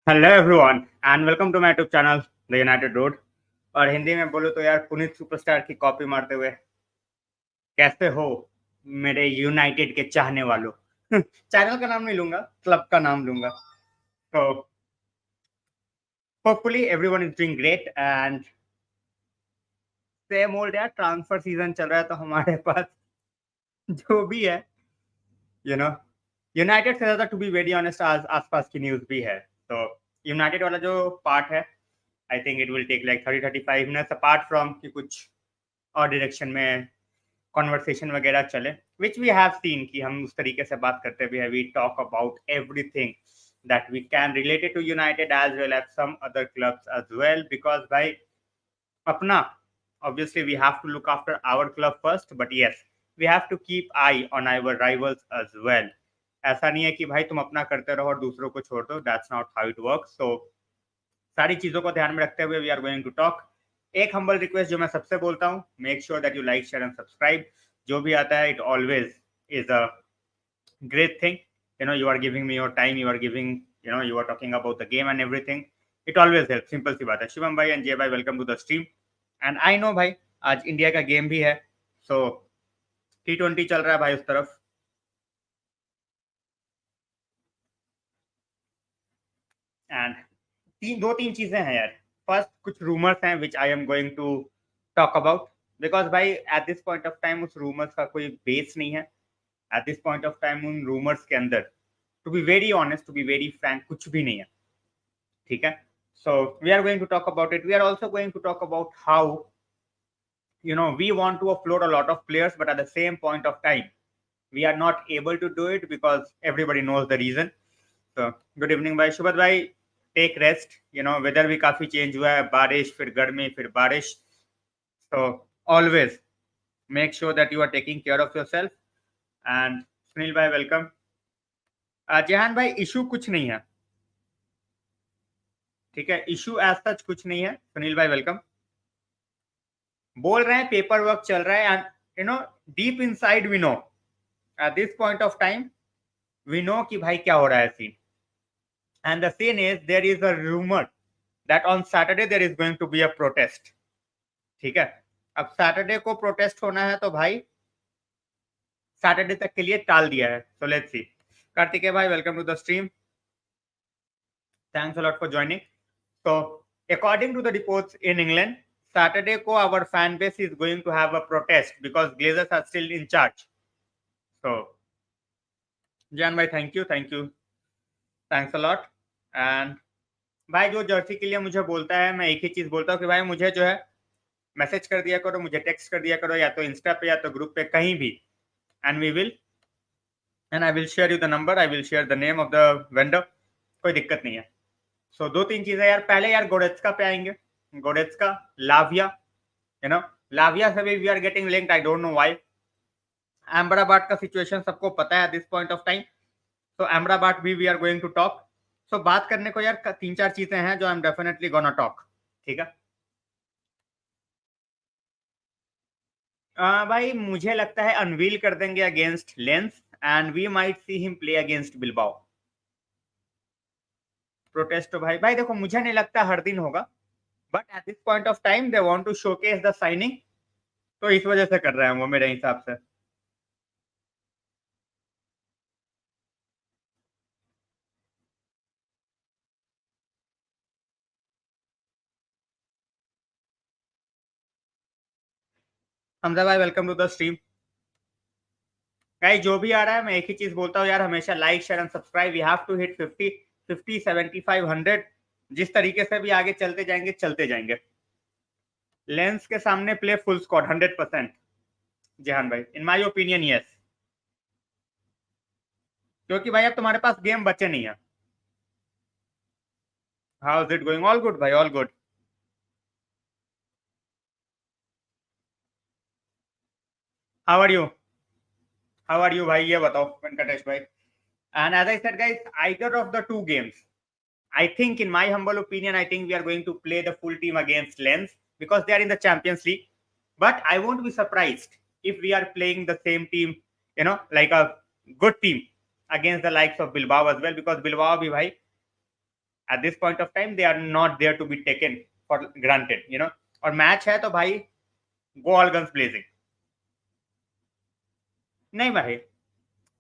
Hello everyone and welcome to my YouTube channel the United Road. और हिंदी में बोलो तो यार पुनीत सुपरस्टार की कॉपी मारते हुए कैसे हो मेरे यूनाइटेड के चाहने वालों। चैनल का नाम नहीं लूंगा, क्लब का नाम लूंगा। तो hopefully everyone is doing great and same old यार, ट्रांसफर सीजन चल रहा है तो हमारे पास जो भी है यू नो यूनाइटेड से ज्यादा टू बी वेरी ऑनेस्ट आज आसपास की न्यूज भी है। तो यूनाइटेड वाला जो पार्ट है I think it will take like 30-35 minutes apart from कि कुछ और डायरेक्शन में कॉन्वर्सेशन वगैरह चले, विच वी हैव सीन कि हम उस तरीके से बात करते भी है। We talk about everything that we can related to United as well as some other clubs as well, because भाई अपना obviously we have to look after our club first, but yes we have to keep eye on our rivals as well. ऐसा नहीं है कि भाई तुम अपना करते रहो और दूसरों को छोड़ दो, that's not how it works. So सारी चीजों को ध्यान में रखते हुए we are going to talk. एक हम्बल रिक्वेस्ट जो मैं सबसे बोलता हूँ, make sure that you like share and subscribe. जो भी आता है it always is a great thing. You are giving me your time, you are giving you are talking about the game and everything. It always help, simple सी बात है। शिवम भाई and Jay भाई, welcome to the stream. And I know भाई आज India का game भी है, सो T20 चल रहा है भाई उस तरफ। एंड दो तीन चीजें हैं यार। फर्स्ट कुछ रूमर्स हैं which I am going to talk about, because भाई at this point of time उस रूमर्स का कोई बेस नहीं है। At this point of time उन रूमर्स के अंदर to be very honest, to be very frank, कुछ भी नहीं है। ठीक है, so we are going to talk about it. We are also going to talk about how we want to offload a lot of players, but at the same point of time we are not able to do it because everybody knows the reason. So good evening भाई शुभद भाई, take rest. Weather भी काफी change हुआ है, बारिश फिर गर्मी फिर बारिश। so always make sure that you are taking care of yourself. and Sunil भाई वेलकम। जहान भाई इशू कुछ नहीं है, ठीक है, इशू एज सच कुछ नहीं है। सुनील भाई वेलकम। बोल रहे हैं पेपर वर्क चल रहा है and deep inside we know at this point of time we know कि भाई क्या हो रहा है scene. And the scene is there is a rumour that on Saturday there is going to be a protest. ठीक है, अब Saturday को प्रोटेस्ट होना है तो भाई सैटरडे तक के लिए टाल दिया है। सो लेट्स सी। कार्तिकेय भाई welcome to the stream, thanks a lot for joining. so according to the reports in England, Saturday ko our fan base is going to have a protest because Glazers are still in charge. So Jan bhai, thank you, thanks a lot. And भाई जो Jersey के लिए मुझे बोलता है, मैं एक ही चीज बोलता हूँ कि भाई मुझे जो है मैसेज कर दिया करो, मुझे टेक्स्ट कर दिया करो, या तो इंस्टा पे या तो ग्रुप पे कहीं भी, and we will and I will share you the number, I will share the name of the vendor. कोई दिक्कत नहीं है। सो दो तीन चीजें यार, पहले यार गोरेत्स्का पे आएंगे। गोरेत्स्का, लाविया, लाविया से भी we are getting linked, I don't know why. Amrabat का सिचुएशन सबको पता है at this point of time, so Amrabat भी we are going to talk. So बात करने को यार तीन चार चीजें हैं जो I am definitely gonna talk. ठीक है भाई, मुझे लगता है अनवील कर देंगे against Lens and we might see him play against Bilbao. Protest तो भाई भाई देखो, मुझे नहीं लगता हर दिन होगा, but at this point of time they want to showcase the signing, तो इस वजह से कर रहे हैं वो मेरे हिसाब से। हमजा भाई welcome to the stream. Guys जो भी आ रहा है मैं एक ही चीज बोलता हूँ यार, हमेशा like share and subscribe. We have to hit 50 75 100। जिस तरीके से भी आगे चलते जाएंगे। लेंस के सामने प्ले फुल स्क्वाड 100%। जहान भाई इन माय ओपिनियन यस, क्योंकि भाई अब तुम्हारे पास गेम बचे नहीं है। How is it going? All good भाई, all good. How are you? How are you भाई, ये बताओ वेंकटेश भाई। And as I said guys, either of the two games, I think, in my humble opinion, I think we are going to play the full team against Lens because they are in the Champions League. But I won't be surprised if we are playing the same team, like a good team against the likes of Bilbao as well, because Bilbao bhi bhai, At this point of time, they are not there to be taken for granted, you know. और match है तो भाई go all guns blazing. नहीं भाई,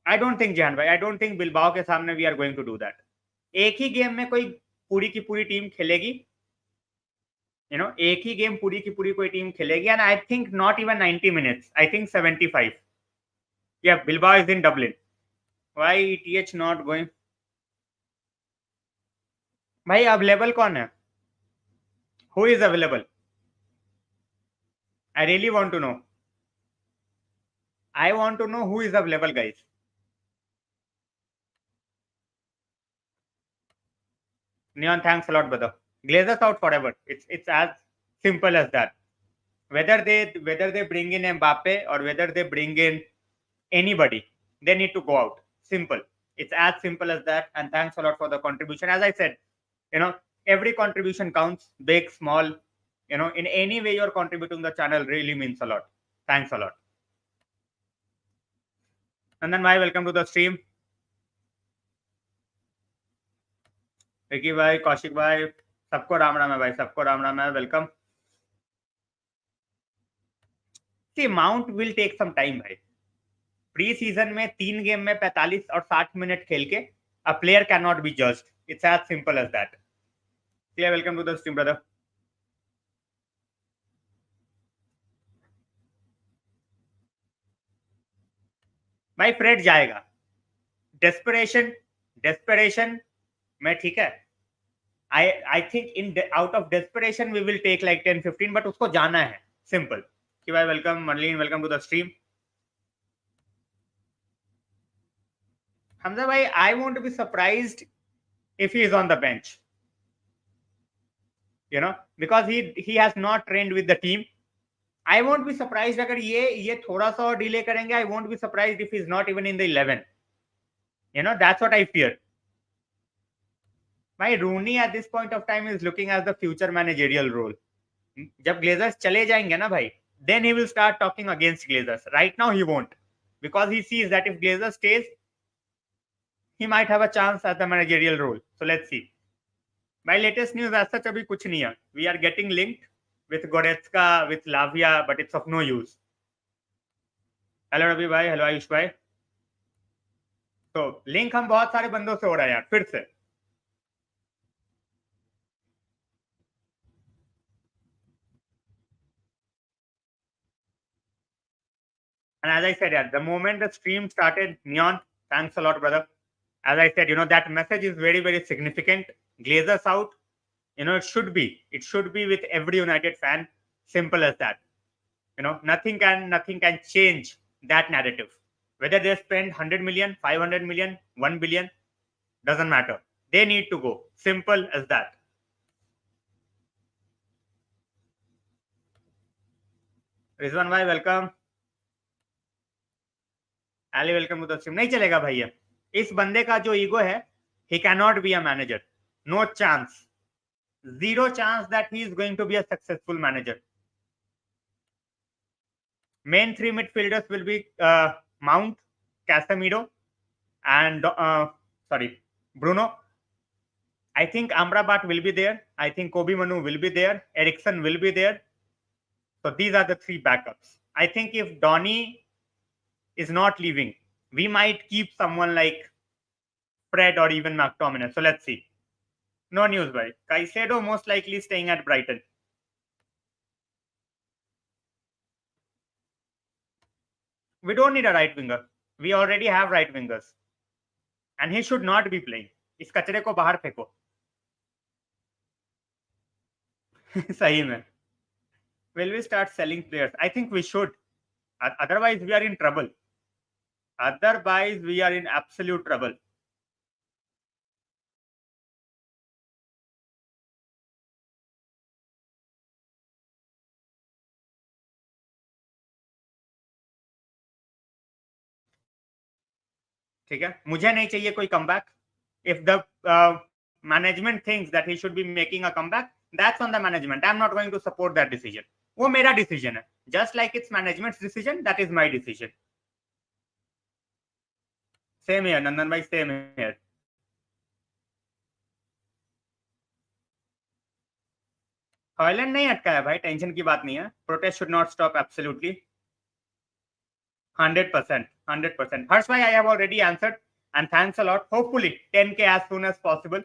I don't think जहान भाई, I don't think Bilbao के सामने we are going to do that. एक ही गेम में कोई पूरी की पूरी टीम खेलेगी, यू नो, एक ही गेम पूरी की पूरी कोई टीम खेलेगी, and I think not even 90 minutes, I think 75. या Bilbao is in Dublin. Why TH not going? भाई अवेलेबल कौन है? Who is available? I really want to know. I want to know who is available, guys. Neon, thanks a lot, brother. Glazers out forever. It's as simple as that. Whether they bring in Mbappe or whether they bring in anybody, they need to go out. Simple. It's as simple as that. And thanks a lot for the contribution. As I said, you know, every contribution counts, big, small. You know, in any way you're contributing the channel really means a lot. Thanks a lot. And then, bhai, welcome to the stream. Vicky भाई, कौशिक भाई, सबको राम राम है भाई, सबको राम राम है. Welcome. See Mount will take some time भाई. Preseason में 3 game में 45 और 60 मिनट खेल के a player can not be judged. It's as simple as that. Welcome to the stream brother. भाई फ्रेड जाएगा. डेस्परेशन में, ठीक है. I think out of desperation we will take like 10-15, but उसको जाना है. Simple. कि भाई welcome Marlene, welcome to the stream. Hamza भाई, I won't be surprised if he is on the bench. You know, because he has not trained with the team. I won't be surprised अगर ये थोड़ा सा और delay करेंगे. I won't be surprised if he is not even in the 11. You know, that's what I fear. भाई Rooney at this point of time is looking as the future managerial role. जब Glazers चले जाएंगे ना भाई, then he will start talking against Glazers. Right now he won't, because he sees that if Glazers stays, he might have a chance at the managerial role. So let's see. My latest news as such अभी कुछ नहीं है. We are getting linked with Goretzka, with Lavia, but it's of no use. Hello Ravi भाई, hello Ayush भाई. तो link हम बहुत सारे बंदों से हो रहा है यार, फिर से. And as I said, the moment the stream started, Neon, thanks a lot, brother. As I said, you know, that message is very, very significant. Glazers out, you know, it should be with every United fan. Simple as that. You know, nothing can change that narrative. Whether they spend 100 million, 500 million, 1 billion, doesn't matter. They need to go. Simple as that. Rizwan bhai, welcome. Ali, welcome to the stream. नहीं चलेगा भैया. इस बंदे का जो ego है, he cannot be a manager. No chance. Zero chance that he is going to be a successful manager. Main 3 midfielders will be Mount, Casemiro, and Bruno. I think Amrabat will be there. I think Kobe Manu will be there. Eriksen will be there. So these are the 3 backups. I think if Donny is not leaving, we might keep someone like Fred or even McTominay. So let's see. No news, bhai. Caicedo most likely staying at Brighton. We don't need a right winger. We already have right wingers. And he should not be playing. इस कचरे को बाहर फेंको. सही में. Will we start selling players? I think we should. Otherwise, we are in trouble. Otherwise, we are in absolute trouble. ठीक है, मुझे नहीं चाहिए कोई comeback. If the management thinks that he should be making a comeback, that's on the management. I'm not going to support that decision. वो मेरा decision है. Just like it's management's decision, that is my decision. Same here, Nandan bhai, same here. Højlund नहीं अटका है भाई, tension की बात नहीं है. Protest should not stop absolutely. 100%, 100%. Harsh bhai, I have already answered, and thanks a lot. Hopefully 10K as soon as possible.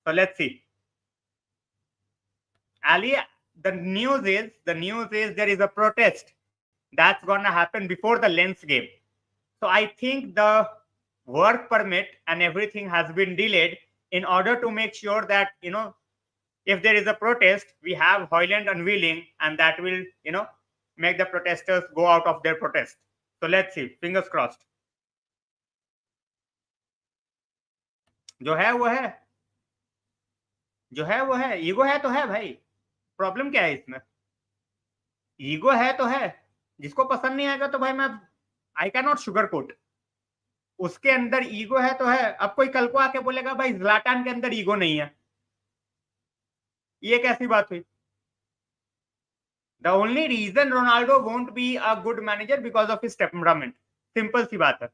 So let's see. Ali, the news is there is a protest that's gonna happen before the Lens game. So I think the work permit and everything has been delayed in order to make sure that, if there is a protest, we have Hojlund unveiling, and that will, make the protesters go out of their protest. So let's see, fingers crossed. जो है वो है, जो है वो है. Ego है तो है भाई, प्रॉब्लम क्या है इसमें? ईगो है तो है. जिसको पसंद नहीं आएगा तो भाई मैं I can not sugar coat. उसके अंदर ईगो है तो है. अब कोई कल को आके बोलेगा भाई ज़्लाटान के अंदर ईगो नहीं है, ये कैसी बात हुई? The only reason Ronaldo won't be a good manager because of his temperament. Simple सी बात है.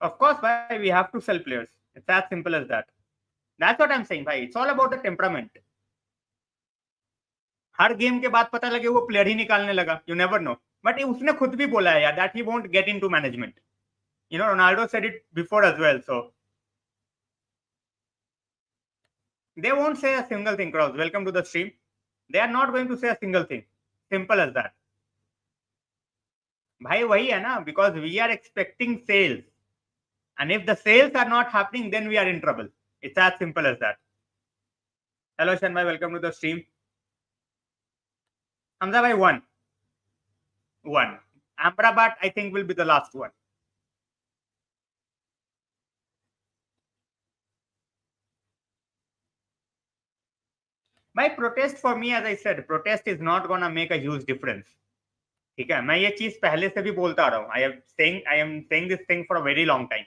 Of course, भाई, we have to sell players. It's as simple as that. That's what I'm saying, भाई. It's all about the temperament. Her game के बाद पता लगे वो प्लेयर ही निकालने लगा. You never know. But उसने खुद भी बोला है यार that he won't get into management. Ronaldo said it before as well. So they won't say a single thing. Kraus, welcome to the stream. They are not going to say a single thing. Simple as that. भाई वही है ना, because we are expecting sales. And if the sales are not happening, then we are in trouble. It's as simple as that. Hello, Shanbhai. Welcome to the stream. Hamza bhai, one. Amrabat, I think, will be the last one. My protest, for me, as I said, protest is not going to make a huge difference. ठीक है, मैं ये चीज पहले से भी बोलता आ रहा हूँ. I am saying this thing for a very long time.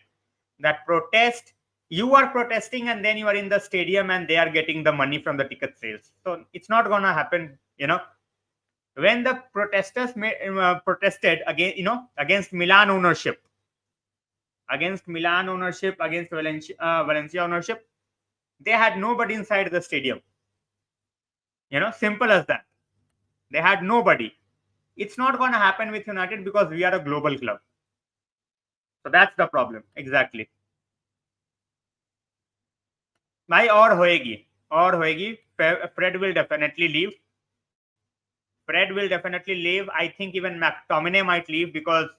That protest, you are protesting and then you are in the stadium and they are getting the money from the ticket sales. So it's not going to happen. When the protesters protested against Milan ownership, against Valencia ownership, they had nobody inside the stadium. Simple as that. They had nobody. It's not going to happen with United because we are a global club. So that's the problem. Exactly. भाई और होएगी. Fred will definitely leave. I think even McTominay might leave because,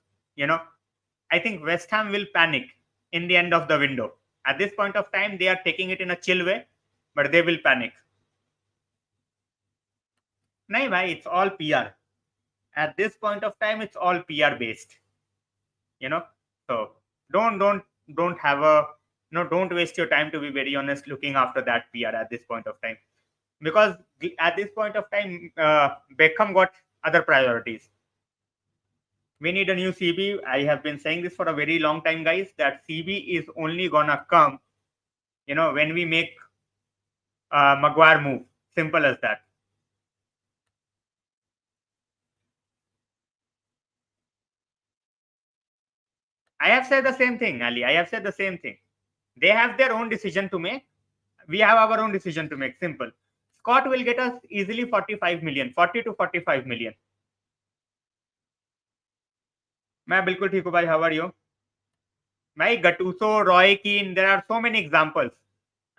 I think West Ham will panic in the end of the window. At this point of time, they are taking it in a chill way, but they will panic. No, bhai, it's all PR. At this point of time, it's all PR based. So don't waste your time, to be very honest, looking after that PR at this point of time. Because at this point of time, Beckham got other priorities. We need a new CB. I have been saying this for a very long time, guys, that CB is only gonna come, when we make Maguire move. Simple as that. I have said the same thing, Ali. I have said the same thing. They have their own decision to make. We have our own decision to make. Simple. Scott will get us easily 45 million, 40 to 45 million. मैं बिल्कुल ठीक हूँ भाई. How are you? भाई Gattuso, Roy Keane, there are so many examples.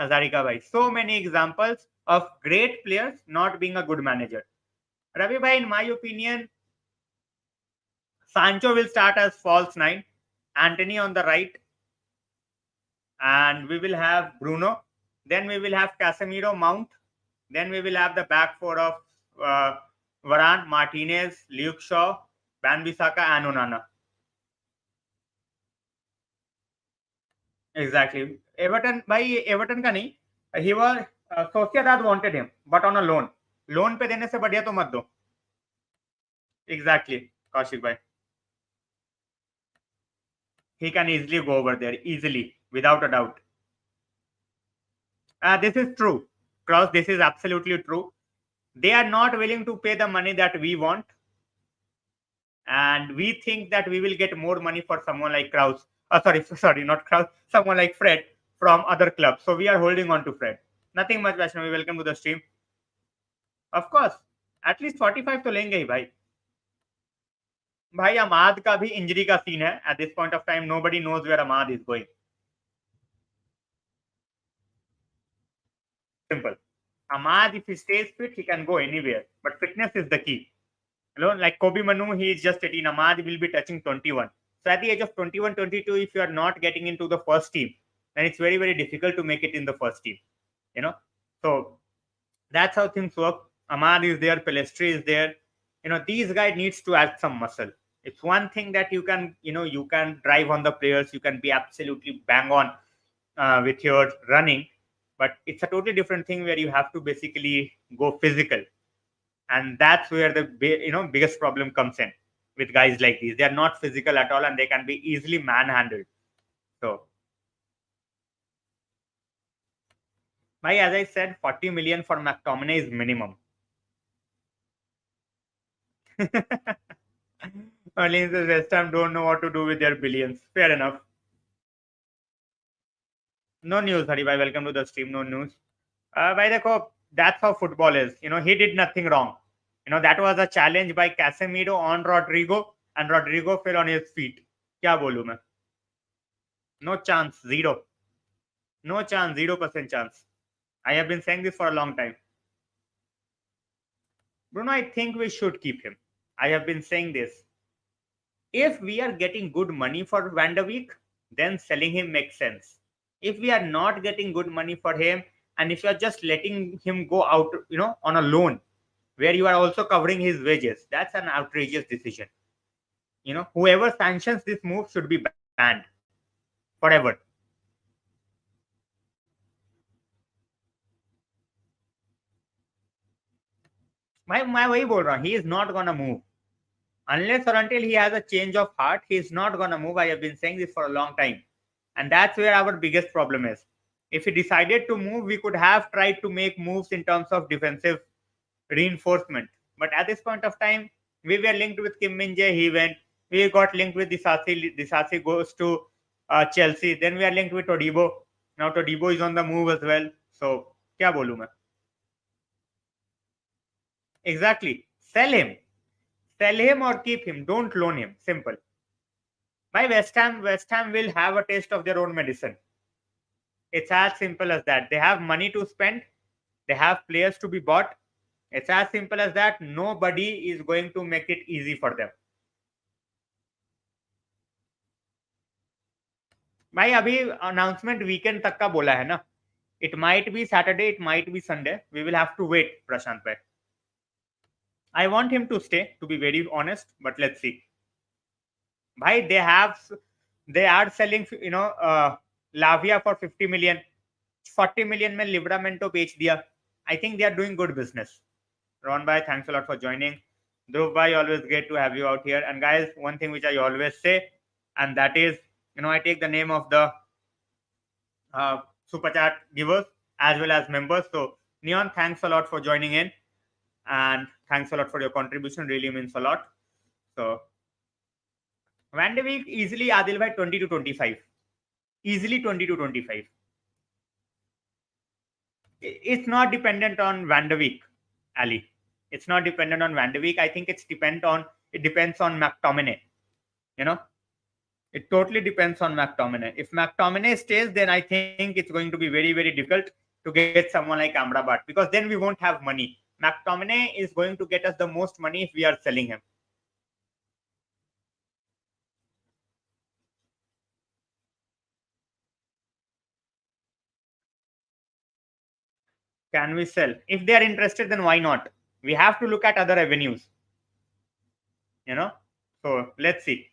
Hazarika bhai, so many examples of great players not being a good manager. Ravi bhai, in my opinion, Sancho will start as false nine, Anthony on the right, and we will have Bruno. Then we will have Casemiro, Mount. Then we will have the back four of Varane, Martinez, Luke Shaw, Wan-Bissaka, and Onana. Exactly. Everton का नहीं. He was Sociedad wanted him, but on a loan. Loan पे देने से बढ़िया तो मत दो. Exactly, Kaushik bhai. He can easily go over there, easily, without a doubt. This is true, Kraus. This is absolutely true. They are not willing to pay the money that we want, and we think that we will get more money for someone like Kraus. Sorry, not Kraus. Someone like Fred from other clubs. So we are holding on to Fred. Nothing much, Vaishnavi. Welcome to the stream. Of course, at least 45 तो लेंगे ही भाई. भाई अमाद का भी injury का scene है. At this point of time, nobody knows where Ahmad is going. Simple. Ahmad, if he stays fit, he can go anywhere. But fitness is the key. You know, like Kobe Manu, he is just 18. Ahmad will be touching 21. So at the age of 21, 22, if you are not getting into the first team, then it's very, very difficult to make it in the first team. You know, so that's how things work. Ahmad is there, Pelestri is there. You know, these guys needs to add some muscle. It's one thing that you can, you can drive on the players. You can be absolutely bang on with your running, but it's a totally different thing where you have to basically go physical, and that's where the biggest problem comes in with guys like these. They are not physical at all, and they can be easily manhandled. So, as I said, 40 million for McTominay is minimum. Only the West Ham don't know what to do with their billions. Fair enough. No news, Haribhai. Welcome to the stream. No news. By the cop, that's how football is. He did nothing wrong. That was a challenge by Casemiro on Rodrigo, and Rodrigo fell on his feet. Kya bolu main? No chance. Zero. No chance. 0% chance. I have been saying this for a long time. Bruno, I think we should keep him. I have been saying this. If we are getting good money for Van der Beek, then selling him makes sense. If we are not getting good money for him, and if you are just letting him go out, on a loan, where you are also covering his wages, that's an outrageous decision. Whoever sanctions this move should be banned forever. मैं वही बोल रहा हूँ, he is not gonna move unless or until he has a change of heart. He is not gonna move. I have been saying this for a long time, and that's where our biggest problem is. If he decided to move, we could have tried to make moves in terms of defensive reinforcement. But at this point of time, we were linked with Kim Min-jae. He went. We got linked with Disasi. Disasi goes to Chelsea. Then we are linked with Todibo. Now Todibo is on the move as well. So, क्या बोलूं मैं? Exactly. Sell him. Sell him or keep him. Don't loan him. Simple. By West Ham will have a taste of their own medicine. It's as simple as that. They have money to spend. They have players to be bought. It's as simple as that. Nobody is going to make it easy for them. भाई अभी announcement weekend तक का बोला है ना. It might be Saturday, it might be Sunday. We will have to wait, Prashant bhai. I want him to stay, to be very honest, but let's see. Bhai, they are selling, Lavia for 50 million. 40 million में Livramento बेच दिया. I think they are doing good business. Ron bhai, thanks a lot for joining. Dhruv bhai, always great to have you out here. And guys, one thing which I always say, and that is, I take the name of the super chat givers as well as members. So Neon, thanks a lot for joining in, and thanks a lot for your contribution. Really means a lot. So Van de Beek easily, Adil bhai, 20 to 25. Easily 20 to 25. It's not dependent on Van de Beek, Ali. It's not dependent on Van de Beek. I think it depends on McTominay. It totally depends on McTominay. If McTominay stays, then I think it's going to be very, very difficult to get someone like Amrabat, because then we won't have money. McTominay is going to get us the most money if we are selling him. Can we sell? If they are interested, then why not? We have to look at other avenues. So let's see.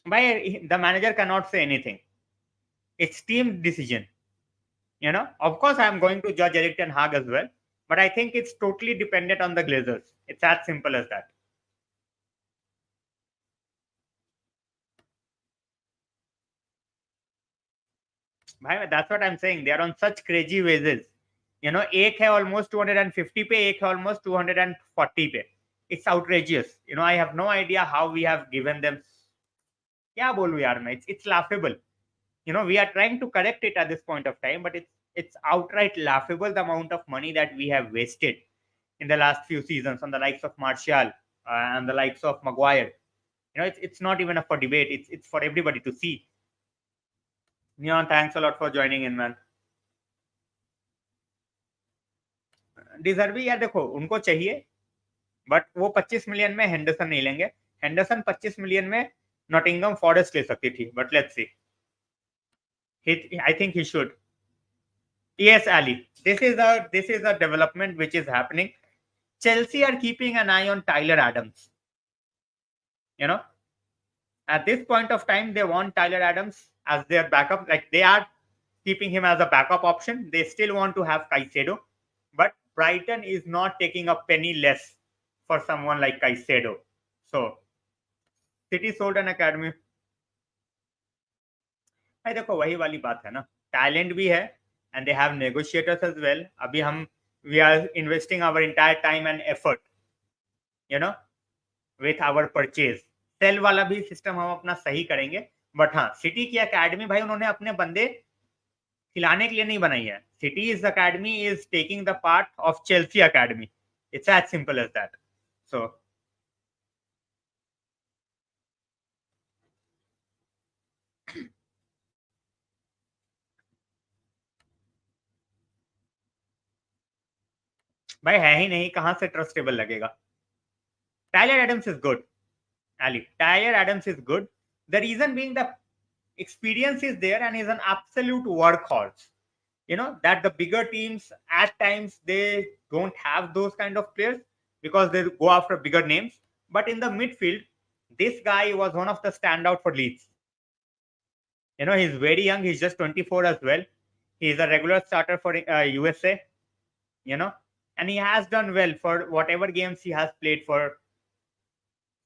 The manager cannot say anything. It's team decision. Of course, I'm going to judge Erik ten Hag as well, but I think it's totally dependent on the Glazers. It's as simple as that. That's what I'm saying. They are on such crazy wages. एक है almost 250 पे, एक है almost 240 पे. It's outrageous. I have no idea how we have given them क्या बोलूं यार मैं, it's laughable. We are trying to correct it at this point of time, but it's outright laughable, the amount of money that we have wasted in the last few seasons on the likes of Martial and the likes of Maguire. It's not even up for debate. It's for everybody to see. Neon, thanks a lot for joining in, man. डिजर्वी यार देखो उनको चाहिए, but वो 25 million में Henderson नहीं लेंगे. Henderson 25 million में Nottingham forest ले सकती थी, but let's C. I think he should. Yes, Ali. This is a development which is happening. Chelsea are keeping an eye on Tyler Adams. You know, at this point of time, they want Tyler Adams as their backup. Like they are keeping him as a backup option. They still want to have Caicedo, but Brighton is not taking a penny less for someone like Caicedo. So, City sold an academy. भाई देखो वही वाली बात है ना, talent भी है and they have negotiators as well. अभी हम we are investing our entire time and effort with our purchase. Sale वाला भी सिस्टम हम अपना सही करेंगे. बट हाँ, सिटी की एकेडमी भाई उन्होंने अपने बंदे खिलाने के लिए नहीं बनाई है. City is Academy is taking the part of Chelsea Academy. It's as simple as that. So भाई है ही नहीं, कहां से ट्रस्टेबल लगेगा. Tyler Adams is good. Ali, Tyler Adams is good. The reason being the experience is there and is an absolute workhorse. That the bigger teams at times they don't have those kind of players because they go after bigger names. But in the midfield, this guy was one of the standout for Leeds. He's very young. He's just 24 as well. He's a regular starter for USA. And he has done well for whatever games he has played for.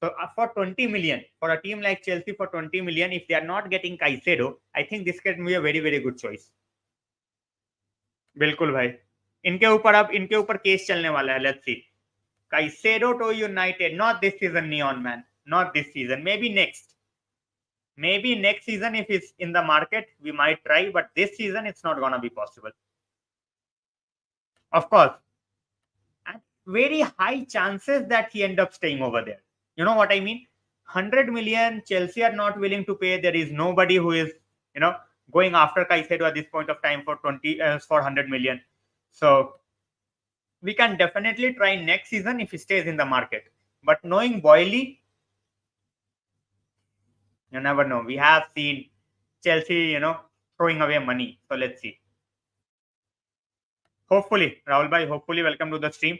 So for 20 million, for a team like Chelsea, for 20 million, if they are not getting Caicedo, I think this can be a very, very good choice. बिल्कुल भाई, इनके ऊपर case चलने वाला है. Let's see. Caicedo to United, not this season, Neon man, not this season. Maybe next season if it's in the market, we might try. But this season, it's not gonna be possible. Of course, and very high chances that he end up staying over there. You know what I mean? 100 million, Chelsea are not willing to pay. There is nobody who is, going after Caicedo at this point of time for 100 million. So we can definitely try next season if he stays in the market. But knowing Boyle, you never know. We have seen Chelsea, throwing away money. So let's see. Hopefully, Rahul bhai, hopefully welcome to the stream.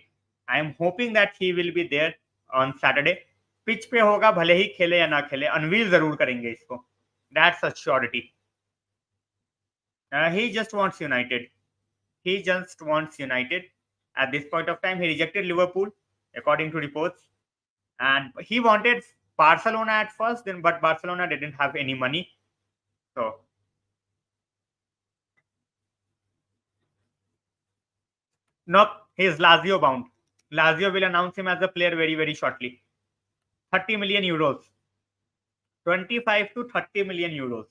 I am hoping that he will be there on Saturday. Pitch पे होगा, भले ही खेले या ना खेले, unveil जरूर करेंगे इसको. That's a surety. He just wants United. At this point of time, he rejected Liverpool, according to reports, and he wanted Barcelona at first. But Barcelona didn't have any money, so nope. He is Lazio bound. Lazio will announce him as a player very, very shortly. 30 million euros. 25 to 30 million euros.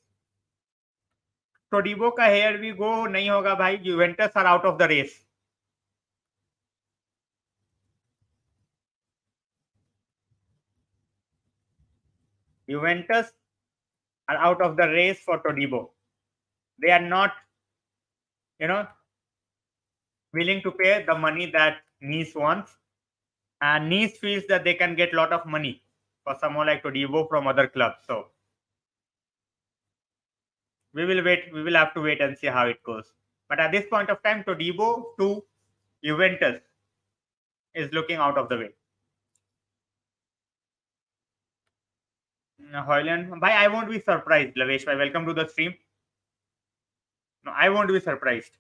Todibo का here we go नहीं होगा भाई. Juventus are out of the race. Juventus are out of the race for Todibo. They are not, willing to pay the money that Nice wants, and Nice feels that they can get a lot of money for someone like Todibo from other clubs. So we will wait. We will have to wait and see how it goes. But at this point of time, Todibo to Juventus is looking out of the way. Hojlund, bhai, I won't be surprised. Lavesh bhai, welcome to the stream. No, I won't be surprised.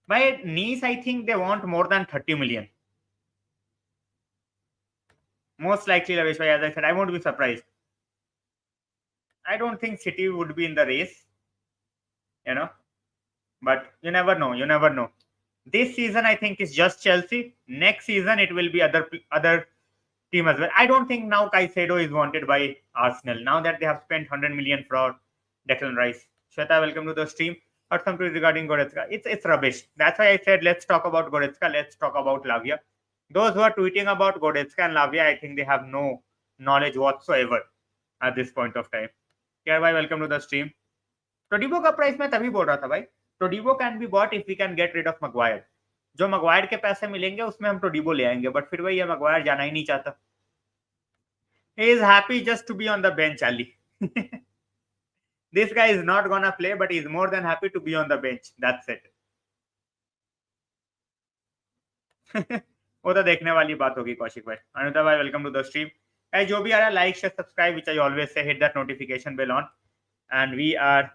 By Nice, I think they want more than 30 million. Most likely, Lavesh bhai, as I said, I won't be surprised. I don't think City would be in the race, but you never know. This season, I think, is just Chelsea. Next season, it will be other team as well. I don't think now Caicedo is wanted by Arsenal now that they have spent 100 million for Declan Rice. Shweta, welcome to the stream. Heard some tweets regarding Goretzka. It's rubbish. That's why I said let's talk about Goretzka. Let's talk about Lavia. Those who are tweeting about Goretzka and Lavia, I think they have no knowledge whatsoever at this point of time. Yeah, bhai, welcome to the stream. Todibo का price मैं तभी बोल रहा था भाई. Todibo can be bought if we can get rid of Maguire. जो Maguire के पैसे मिलेंगे उसमें हम Todibo ले आएंगे. But फिर वही है, Maguire जाना ही नहीं चाहता. He is happy just to be on the bench, Ali. This guy is not gonna play, but he's more than happy to be on the bench. That's it. वो तो देखने वाली बात होगी कौशिक भाई. अनुता भाई, welcome to the stream. Hey, जो भी आ रहा है, like, share, subscribe, which I always say, hit that notification bell on. And we are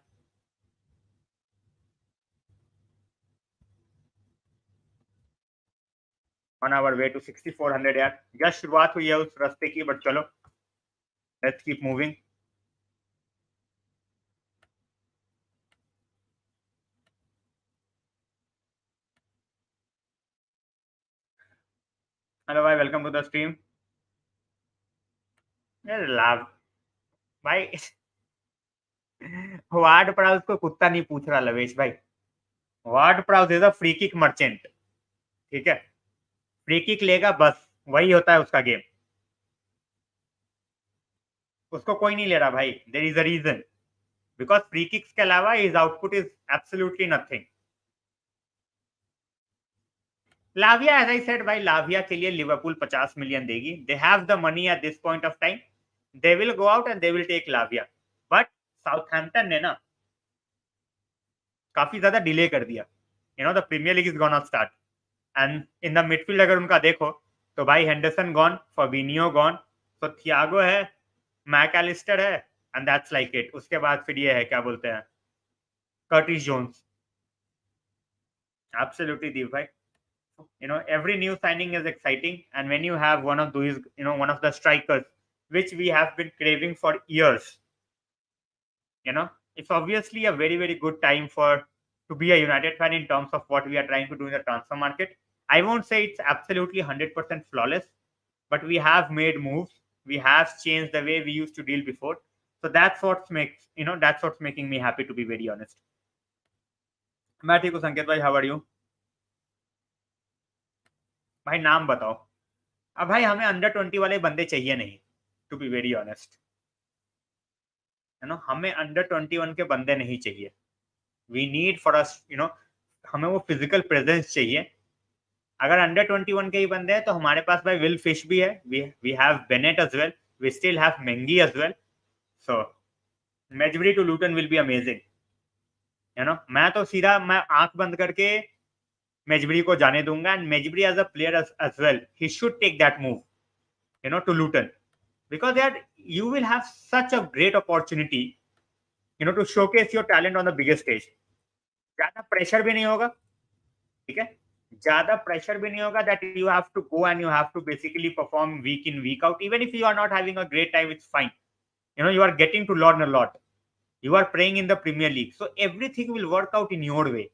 on our way to 6400 यार. जस्ट शुरुआत हुई है उस रास्ते की, बट चलो, let's keep moving. हेलो भाई, वेलकम टू द स्ट्रीम. यार लाभ भाई, वार्ड प्राउस को कुत्ता नहीं पूछ रहा लवेश भाई. Ward प्राउस is a free kick merchant. ठीक है, फ्री किक लेगा बस, वही होता है उसका गेम. उसको कोई नहीं ले रहा भाई. There is a reason, because free kicks के अलावा his output is absolutely nothing. Lavia, as I said भाई, लाविया के लिए लिवरपूल 50 मिलियन देगी. They have the money at this point of time. They will go out and they will take Lavia. But Southampton ने ना काफी ज्यादा delay कर दिया. You know, the Premier League is gonna start and in the midfield अगर उनका देखो तो भाई हेंडरसन गॉन, फर्बिनियो गॉन, तो थियागो है, मैकएलिस्टर है, एंड दैट्स लाइक इट. उसके बाद फिर ये है, क्या बोलते हैं, कर्टिस जोन्स. एब्सोल्युटली दीप भाई. You know, every new signing is exciting, and when you have one of those, you know, one of the strikers which we have been craving for years, you know, it's obviously a very, very good time for to be a United fan in terms of what we are trying to do in the transfer market. I won't say it's absolutely 100% flawless, but we have made moves. We have changed the way we used to deal before. So that's what makes, you know, that's what's making me happy, to be very honest. मैं ठीक हूँ संकेत भाई, how are you? भाई नाम बताओ. अब भाई हमें अंडर 20 वाले बंदे चाहिए नहीं, टू बी वेरी ऑनेस्ट. है ना, हमें अंडर 21 के बंदे नहीं चाहिए. We need for us, you know, हमें वो फिजिकल प्रेजेंस चाहिए. अगर अंडर 21 के ही बंदे हैं तो हमारे पास भाई विल फिश भी है. We have Bennett as well. We still have Mengi as well. So Mejbri to Luton will be amazing. You know, मैं तो सीधा मैं आंख बंद करके मेजबरी को जाने दूंगा. एंड मेजबरी as a player as well, he should take that move, you know, to Luton, because that you will have such a great opportunity, you know, to showcase your talent on the biggest stage. ज्यादा pressure भी नहीं होगा, ठीक है, ज्यादा pressure भी नहीं होगा that you have to go and you have to basically perform week in week out. Even if you are not having a great time, it's fine. You know, you are getting to learn a lot. You are playing in the Premier League, so everything will work out in your way,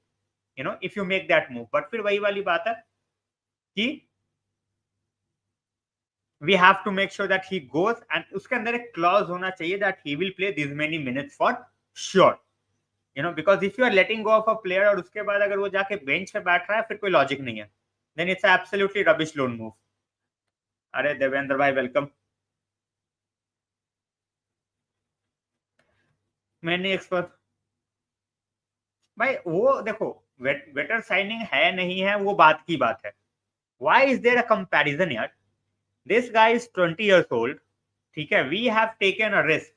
you know, if you make that move. But फिर वही वाली बात है कि we have to make sure that he goes, and उसके अंदर एक clause होना चाहिए that he will play this many minutes for sure, you know, because if you are letting go of a player और उसके बाद अगर वो जाके बेंच पे बैठ रहा है, फिर कोई लॉजिक नहीं है. then it's absolutely rubbish loan move. अरे देवेंद्र भाई, वेलकम. मैंने एक्सपर्ट भाई, वो देखो, वेटर साइनिंग है नहीं है वो बात की बात है. why is there a comparison यार? This guy is 20 years old. ठीक है, we have taken a risk.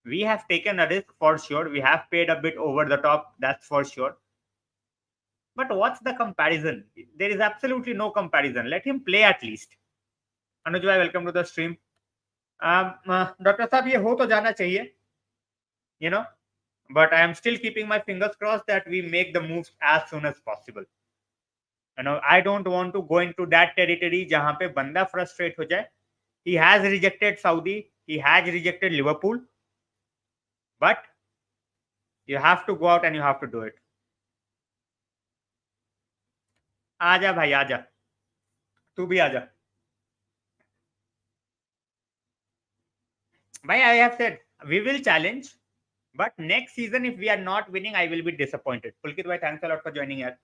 We have taken a risk for sure. We have paid a bit over the top, that's for sure. But what's the comparison? There is absolutely no comparison. Let him play at least. Anuj bhai, welcome to the stream. Dr. Saab, ये हो तो जाना चाहिए, you know, but I am still keeping my fingers crossed that we make the moves as soon as possible. You know, I don't want to go into that territory जहां पे बंदा frustrate हो जाए. He has rejected Saudi. He has rejected Liverpool. But you have to go out and you have to do it. आजा भाई, आजा, तू भी आजा. Bhai, I have said we will challenge, but next season if we are not winning, I will be disappointed. Pulkit bhai, thanks a lot for joining here.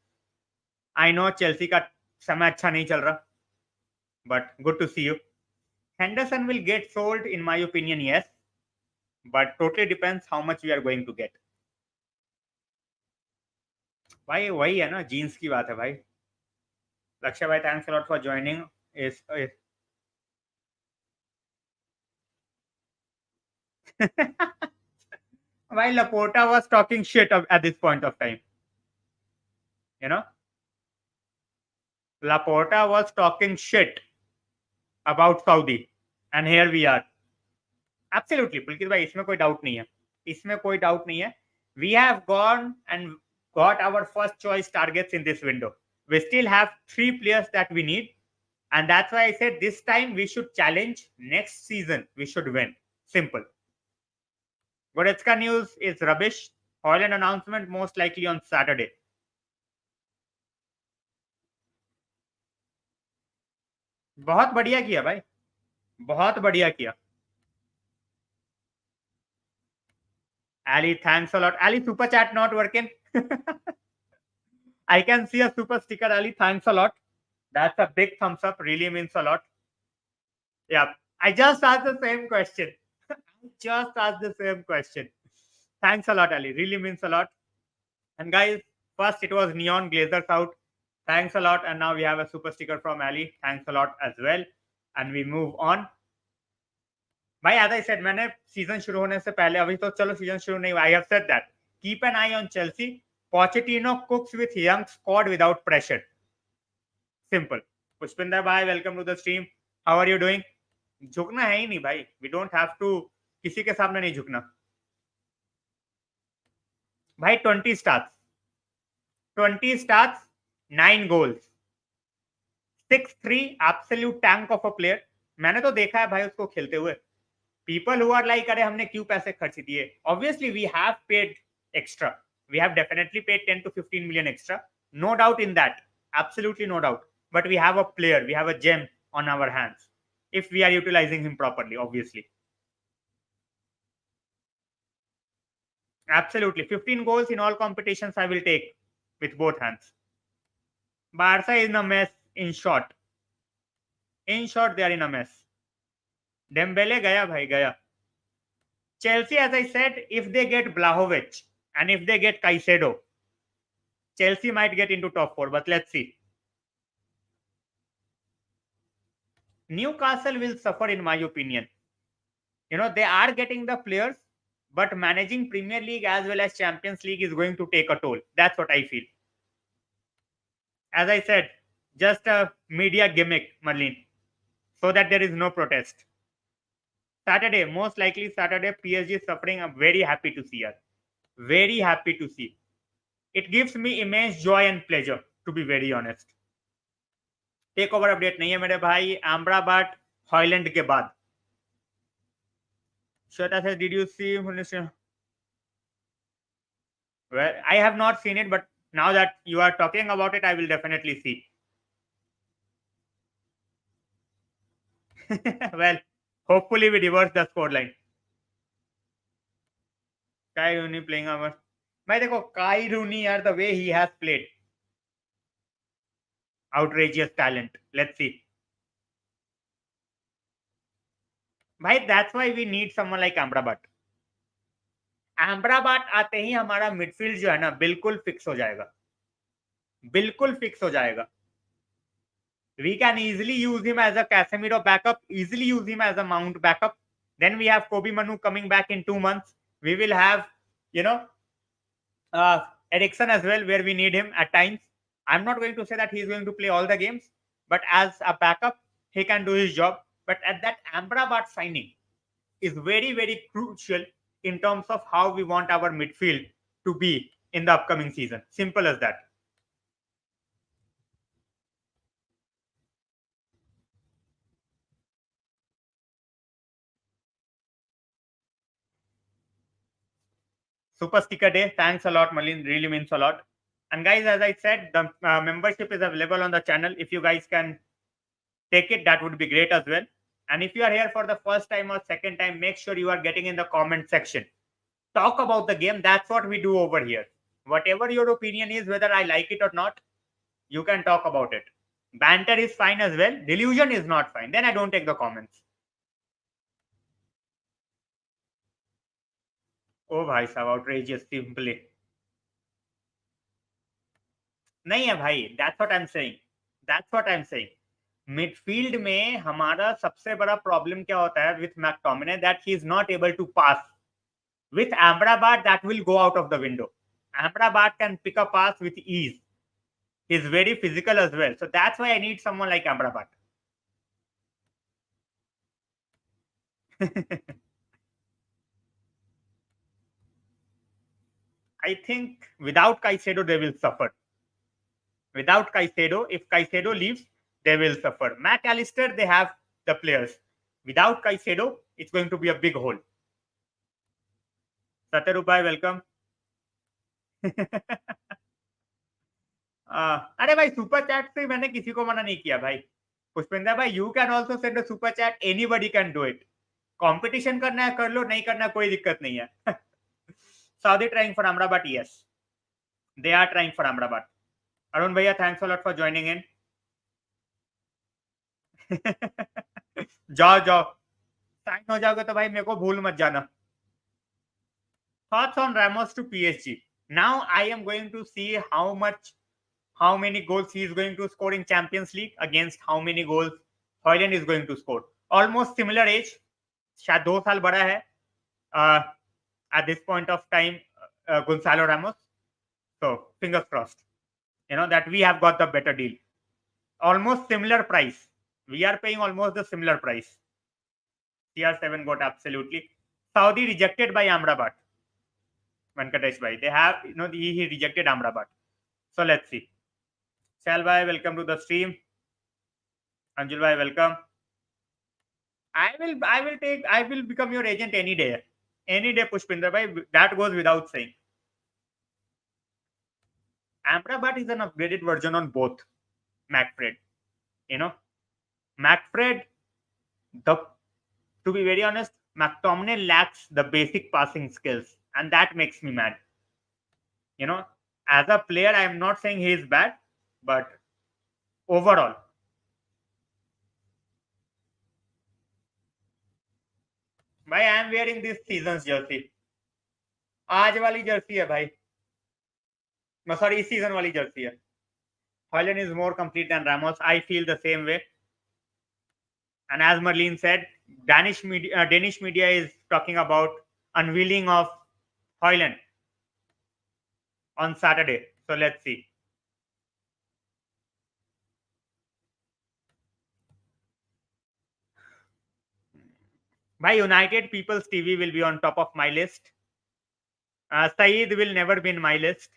I know Chelsea का समय अच्छा नहीं चल रहा, but good to see you. Henderson will get sold, in my opinion, yes, but totally depends how much we are going to get. भाई वही है ना, जीन्स की बात है भाई. लक्ष्य भाई, thanks a lot for joining. Is why Laporta was talking shit at this point of time. You know, Laporta was talking shit about Saudi, and here we are. Absolutely, पुलकित भाई, इसमें कोई डाउट नहीं है. इसमें कोई डाउट नहीं है. We have gone and got our first choice targets in this window. We still have 3 players that we need, and that's why I said this time we should challenge. Next season we should win. Simple. Goretzka news is rubbish. Hojlund announcement most likely on Saturday. बहुत बढ़िया किया भाई, बहुत बढ़िया किया. Ali, thanks a lot. Ali, super chat not working. I can see a super sticker, Ali. Thanks a lot. That's a big thumbs up. Really means a lot. Yeah, I just asked the same question. Thanks a lot, Ali. Really means a lot. And guys, first it was Neon Glazers out. Thanks a lot. And now we have a super sticker from Ali. Thanks a lot as well. And we move on. भाई as I said, मैंने season शुरू होने से पहले, अभी तो चलो season शुरू नहीं हुआ, I have said that keep an eye on Chelsea. Pochettino cooks with young squad without pressure. Simple. Pushpinder भाई, welcome to the stream. How are you doing? झुकना है ही नहीं भाई. We don't have to, किसी के सामने नहीं झुकना भाई. 20 starts, 9 goals, 6'3", absolute tank of a player. मैंने तो देखा है भाई उसको खेलते हुए. People who are like, अरे हमने क्यों पैसे खर्च दिए? Obviously we have paid extra. We have definitely paid 10 to 15 million extra. No doubt in that. Absolutely no doubt. But we have a player, we have a gem on our hands. If we are utilizing him properly, obviously. Absolutely. 15 goals in all competitions I will take with both hands. Barca is in a mess, in short. In short, they are in a mess. Dembele gaya bhai, gaya. Chelsea, as I said, if they get Blahovic and if they get Caicedo, Chelsea might get into top 4, but let's see. Newcastle will suffer, in my opinion. You know, they are getting the players, but managing Premier League as well as Champions League is going to take a toll. That's what I feel. As I said, just a media gimmick, Marlene, so that there is no protest. Saturday, most likely Saturday, PSG is suffering. I'm very happy to see her. Very happy to see. It gives me immense joy and pleasure, to be very honest. Takeover update नहीं है मेरे भाई. Amrabat, Hojlund के बाद. Shweta says, did you see? Well, I have not seen it, but now that you are talking about it, I will definitely see. Well, hopefully we reverse the scoreline. Kai Rooney playing our. भाई देखो, Kai Rooney, यार, the way he has played, outrageous talent. Let's see. भाई, that's why we need someone like Amrabat. Amrabat आते ही हमारा midfield जो है ना, बिल्कुल फिक्स हो जाएगा. बिल्कुल फिक्स हो जाएगा. We can easily use him as a Casemiro backup, easily use him as a Mount backup. Then we have Kobe Manu coming back in 2 months. We will have, you know, Eriksen as well, where we need him at times. I'm not going to say that he's going to play all the games, but as a backup, he can do his job. But at that Amrabat signing is very, very crucial in terms of how we want our midfield to be in the upcoming season. Simple as that. Super sticker day. Thanks a lot, Malin. Really means a lot. And guys, as I said, the membership is available on the channel. If you guys can take it, that would be great as well. And if you are here for the first time or second time, make sure you are getting in the comment section. Talk about the game. That's what we do over here. Whatever your opinion is, whether I like it or not, you can talk about it. Banter is fine as well. Delusion is not fine. Then I don't take the comments. Oh भाई साहब, outrageous simply. नहीं है भाई. That's what I'm saying. That's what I'm saying. Midfield में हमारा सबसे बड़ा problem क्या होता है with McTominay, that he is not able to pass. With Amrabat, that will go out of the window. Amrabat can pick a pass with ease. He's very physical as well. So that's why I need someone like Amrabat. I think without Caicedo, they will suffer. Without Caicedo, if Caicedo leaves, they will suffer. Matt Allister, they have the players. Without Caicedo, it's going to be a big hole. Satarubai, welcome. अरे भाई super chat से मैंने किसी को मना नहीं किया भाई. पुष्पेंद्र भाई, you can also send a super chat. Anybody can do it. Competition करना है कर लो, नहीं करना कोई दिक्कत नहीं है. Saudi trying for Amrabat, yes. They are trying for Amrabat. Arun भैया, thanks a lot for joining in. जाओ जाओ, साइन हो जाओगे तो भाई मेरे को भूल मत जाना. Thoughts on Ramos to PSG. Now I am going to see how many goals he is going to score in Champions League against how many goals Hojlund is going to score. Almost similar age, शायद 2 साल बड़ा है at this point of time, Gonzalo Ramos. So fingers crossed, that we have got the better deal. Almost similar price. We are paying almost the similar price. CR7 got absolutely. Saudi rejected by Amrabat. Venkatesh bhai, they have, he rejected Amrabat. So let's see. Shal bhai, welcome to the stream. Anjul bhai, welcome. I will become your agent any day. Any day, Pushpinder bhai. That goes without saying. Amrabat is an upgraded version on both McFred. McFred, to be very honest, McTominay lacks the basic passing skills, and that makes me mad. As a player, I am not saying he is bad, but overall. भाई, I am wearing this season's jersey. आज वाली Jersey है भाई. No, sorry, इस season वाली Jersey है. Hojlund is more complete than Ramos. I feel the same way. And as Marlene said, Danish media is talking about unveiling of Hojlund on Saturday. So let's see. By United People's TV will be on top of my list. Saeed will never be in my list.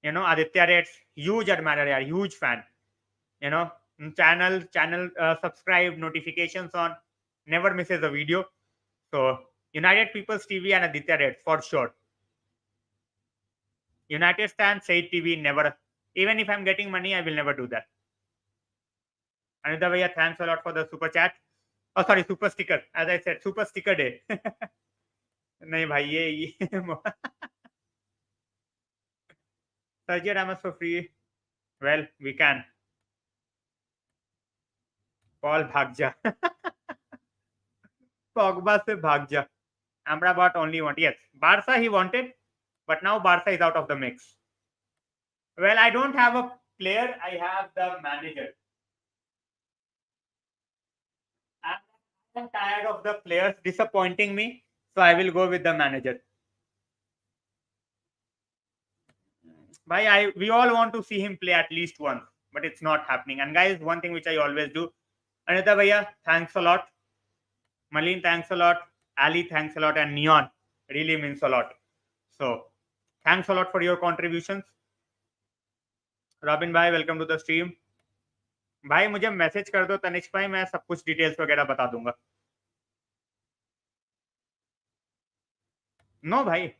Aditya Reds, huge admirer, huge fan. Channel subscribe, notifications on, never misses a video. So United People's TV and Aditya Reds for sure. United Stand, Saeed TV, never. Even if I'm getting money, I will never do that. Anita Bhaiya, thanks a lot for the super chat. Oh, sorry, super sticker. As I said, super sticker day. नहीं भाई, ये Sergio Ramos for free. Well, we can. Paul भाग जा. Pogba से भाग जा. Amrabat only want. Yes, Barca he wanted, but now Barca is out of the mix. Well, I don't have a player. I have the manager. I'm tired of the players disappointing me, so I will go with the manager. We all want to see him play at least once, but it's not happening. And guys, one thing which I always do, Anita Bhaiya, thanks a lot. Malin, thanks a lot. Ali, thanks a lot. And Neon, really means a lot. So, thanks a lot for your contributions. Robin Bhai, welcome to the stream. भाई मुझे message कर दो तनिष्क भाई, मैं सब कुछ details वगैरह बता दूंगा. नो भाई,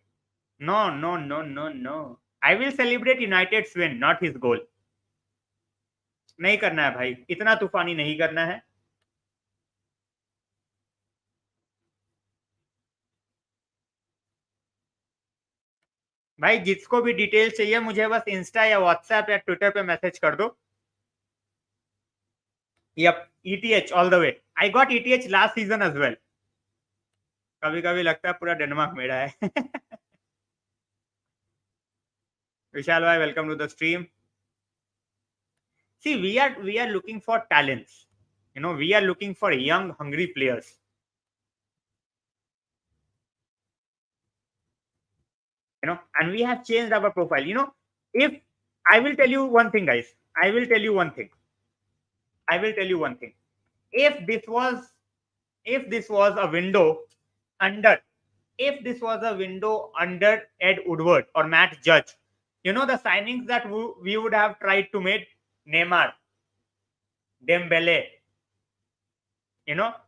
no. I will celebrate United's win, not his goal. नहीं करना है भाई, इतना तूफानी नहीं करना है. भाई जिसको भी डिटेल चाहिए मुझे बस इंस्टा या व्हाट्सएप या ट्विटर पे मैसेज कर दो. Yep, ETH all the way. I got ETH last season as well. कभी कभी लगता है पूरा डेनमार्क मेरा है. विशाल भाई, welcome to the stream. See, we are looking for talents. We are looking for young, hungry players. And we have changed our profile. If I will tell you one thing, guys, I will tell you one thing. I will tell you one thing. If this was, if this was a window under, if this was a window under Ed Woodward or Matt Judge, the signings that we would have tried to make: Neymar, Dembele,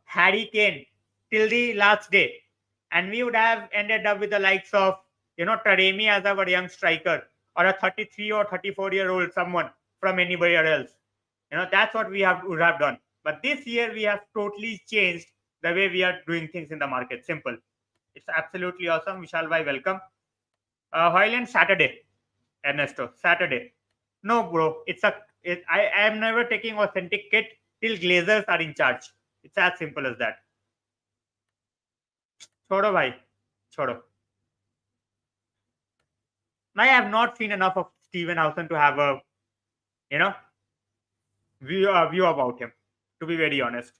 Harry Kane till the last day. And we would have ended up with the likes of, Taremi as our young striker, or a 33 or 34-year-old someone from anybody else. That's what would have done. But this year we have totally changed the way we are doing things in the market. Simple. It's absolutely awesome. Vishal bhai, welcome. Hojlund Saturday, Ernesto. Saturday. No, bro. I am never taking authentic kit till Glazers are in charge. It's as simple as that. छोड़ो भाई, छोड़ो. I have not seen enough of Steven Housen to have a, view about him, to be very honest.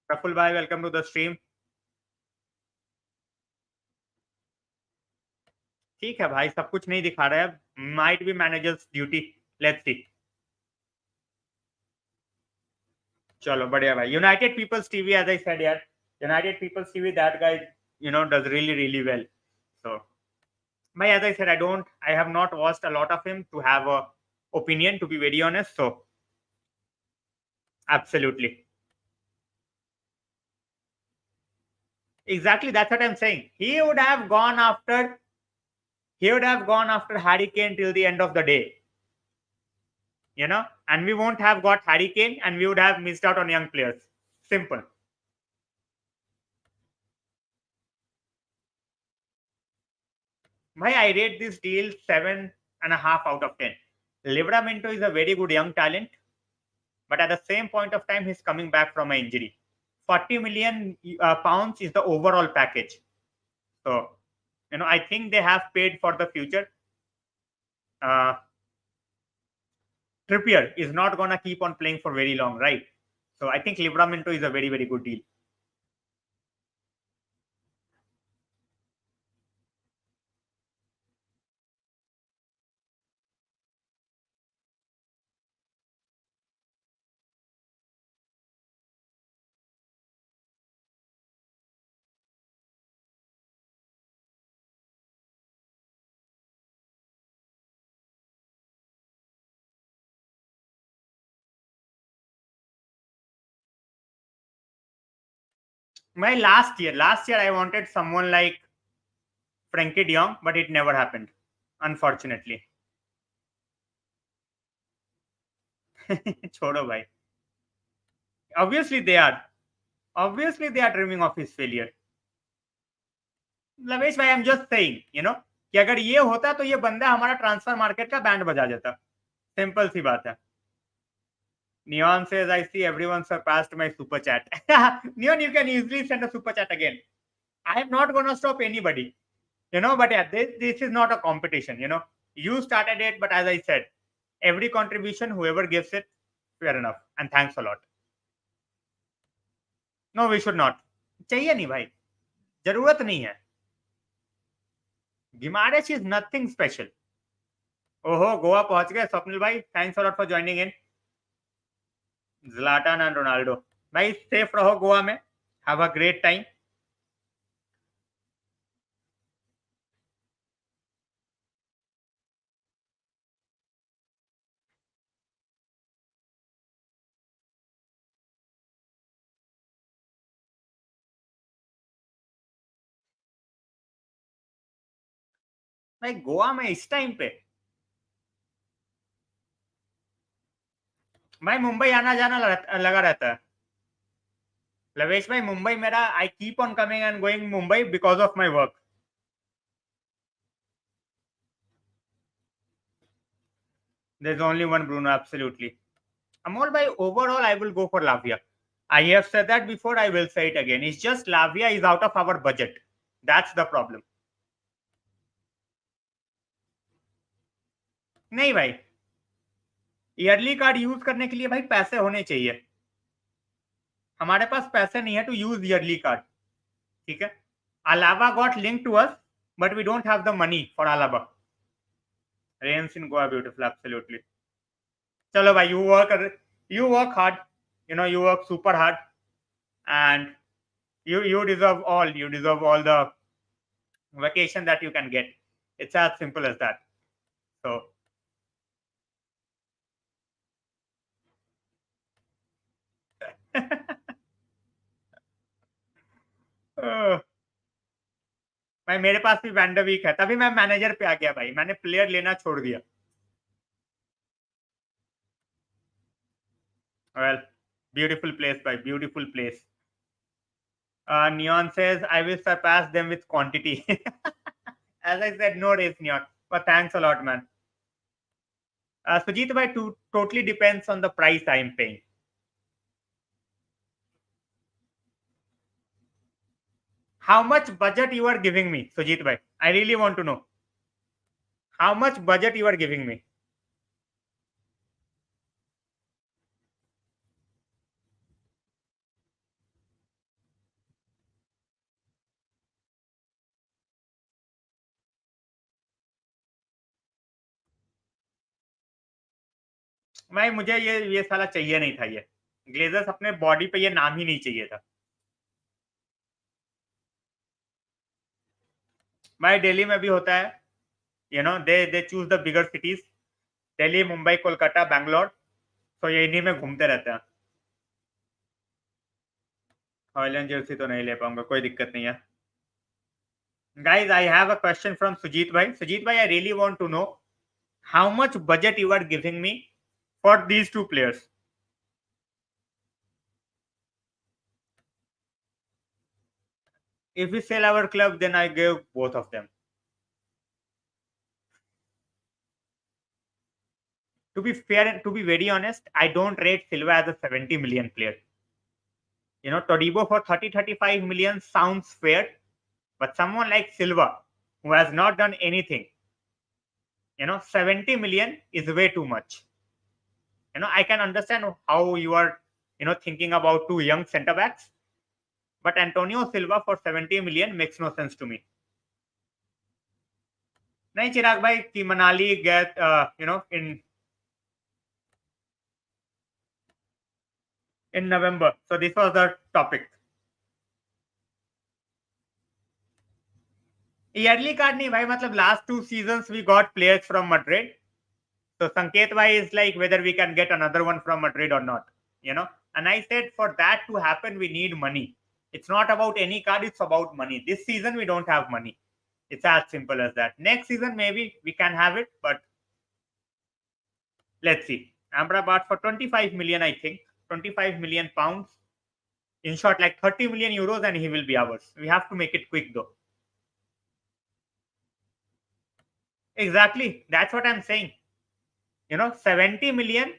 Praful bhai, welcome to the stream. ठीक है भाई, सब कुछ नहीं दिखा रहा है. Might be manager's duty. Let's see. चलो बढ़िया भाई. United People's TV, as I said, यार. United People's TV, that guy, does really, really well. So, as I said, I have not watched a lot of him to have a opinion, to be very honest. So, absolutely. Exactly, that's what I'm saying. He would have gone after Harry Kane till the end of the day. And we won't have got Harry Kane, and we would have missed out on young players. Simple. I rate this deal 7.5 out of 10. Livramento is a very good young talent, but at the same point of time, he's coming back from an injury. 40 million pounds is the overall package. So, I think they have paid for the future. Trippier is not going to keep on playing for very long, right? So I think Livramento is a very, very good deal. Last year I wanted someone like Frankie de Jong, but it never happened, unfortunately. छोड़ो भाई. Obviously they are dreaming of his failure. लवेश भाई, I am just saying, कि अगर ये होता तो ये बंदा हमारा ट्रांसफर मार्केट का बैंड बजा देता. सिंपल सी बात है. Neon says, I see everyone surpassed my super chat. Neon, you can easily send a super chat again. I am not going to stop anybody. But yeah, this is not a competition. You started it, but as I said, every contribution, whoever gives it, fair enough. And thanks a lot. No, we should not. चाहिए नहीं भाई. जरूरत नहीं है. Gimaresh is nothing special. ओहो, गोवा पहुंच गए स्वप्निल भाई. Thanks a lot for joining in. Zlatan and Ronaldo. भाई सेफ रहो गोवा में. Have a great time. भाई गोवा में इस टाइम पे भाई मुंबई आना जाना लगा रहता है। लवेश भाई मुंबई मेरा I keep on coming and going Mumbai because of my work. There is only one Bruno absolutely. Amol bhai, overall I will go for Lavia. I have said that before, I will say it again. It's just Lavia is out of our budget. That's the problem. नहीं भाई, yearly card use करने के लिए भाई पैसे होने चाहिए। हमारे पास पैसे नहीं है टू यूज ईयरली कार्ड। ठीक है, Alava got link to us but we don't have the money for Alava. Rains in Goa beautiful absolutely. चलो भाई, you work hard, you work super hard, and you deserve all the vacation that you can get. It's as simple as that. So भाई मेरे पास भी wander week है, तभी मैं manager पे आ गया भाई, मैंने प्लेयर लेना छोड़ दिया। वेल, ब्यूटीफुल प्लेस भाई, beautiful place. Neon says I will surpass them with quantity. As I said, no race Neon, but thanks a lot man. Sujit bhai, totally depends on the price I am paying. How much budget you are giving me, Sujit bhai? I really want to know. How much budget you are giving me? भाई मुझे ये साला चाहिए नहीं था। ये Glazers अपने body पे ये नाम ही नहीं चाहिए था। भाई दिल्ली में भी होता है, they choose the bigger cities. Delhi, Mumbai, Kolkata, Bangalore, तो ये इन्हीं में घूमते रहते हैं। हॉयलैंड जर्सी तो नहीं ले पाऊंगा, कोई दिक्कत नहीं है। Guys, I have a question from Sujit bhai. Sujit bhai, I really want to know how much budget you are giving me for these two players. If we sell our club, then I give both of them. To be fair and to be very honest, I don't rate Silva as a 70 million player. Todibo for 35 million sounds fair, but someone like Silva, who has not done anything, 70 million is way too much. I can understand how you are, thinking about two young centre backs, but Antonio Silva for 70 million makes no sense to me. नहीं चिराग भाई, कि मनाली गए, in November. So this was the topic. Yearly card नहीं भाई, मतलब last 2 seasons we got players from Madrid. So Sanket bhai is like whether we can get another one from Madrid or not. And I said for that to happen we need money. It's not about any card, it's about money. This season we don't have money. It's as simple as that. Next season maybe we can have it, but let's see. Amrabat for 25 million, I think. 25 million pounds. In short, like 30 million euros, and he will be ours. We have to make it quick though. Exactly. That's what I'm saying. 70 million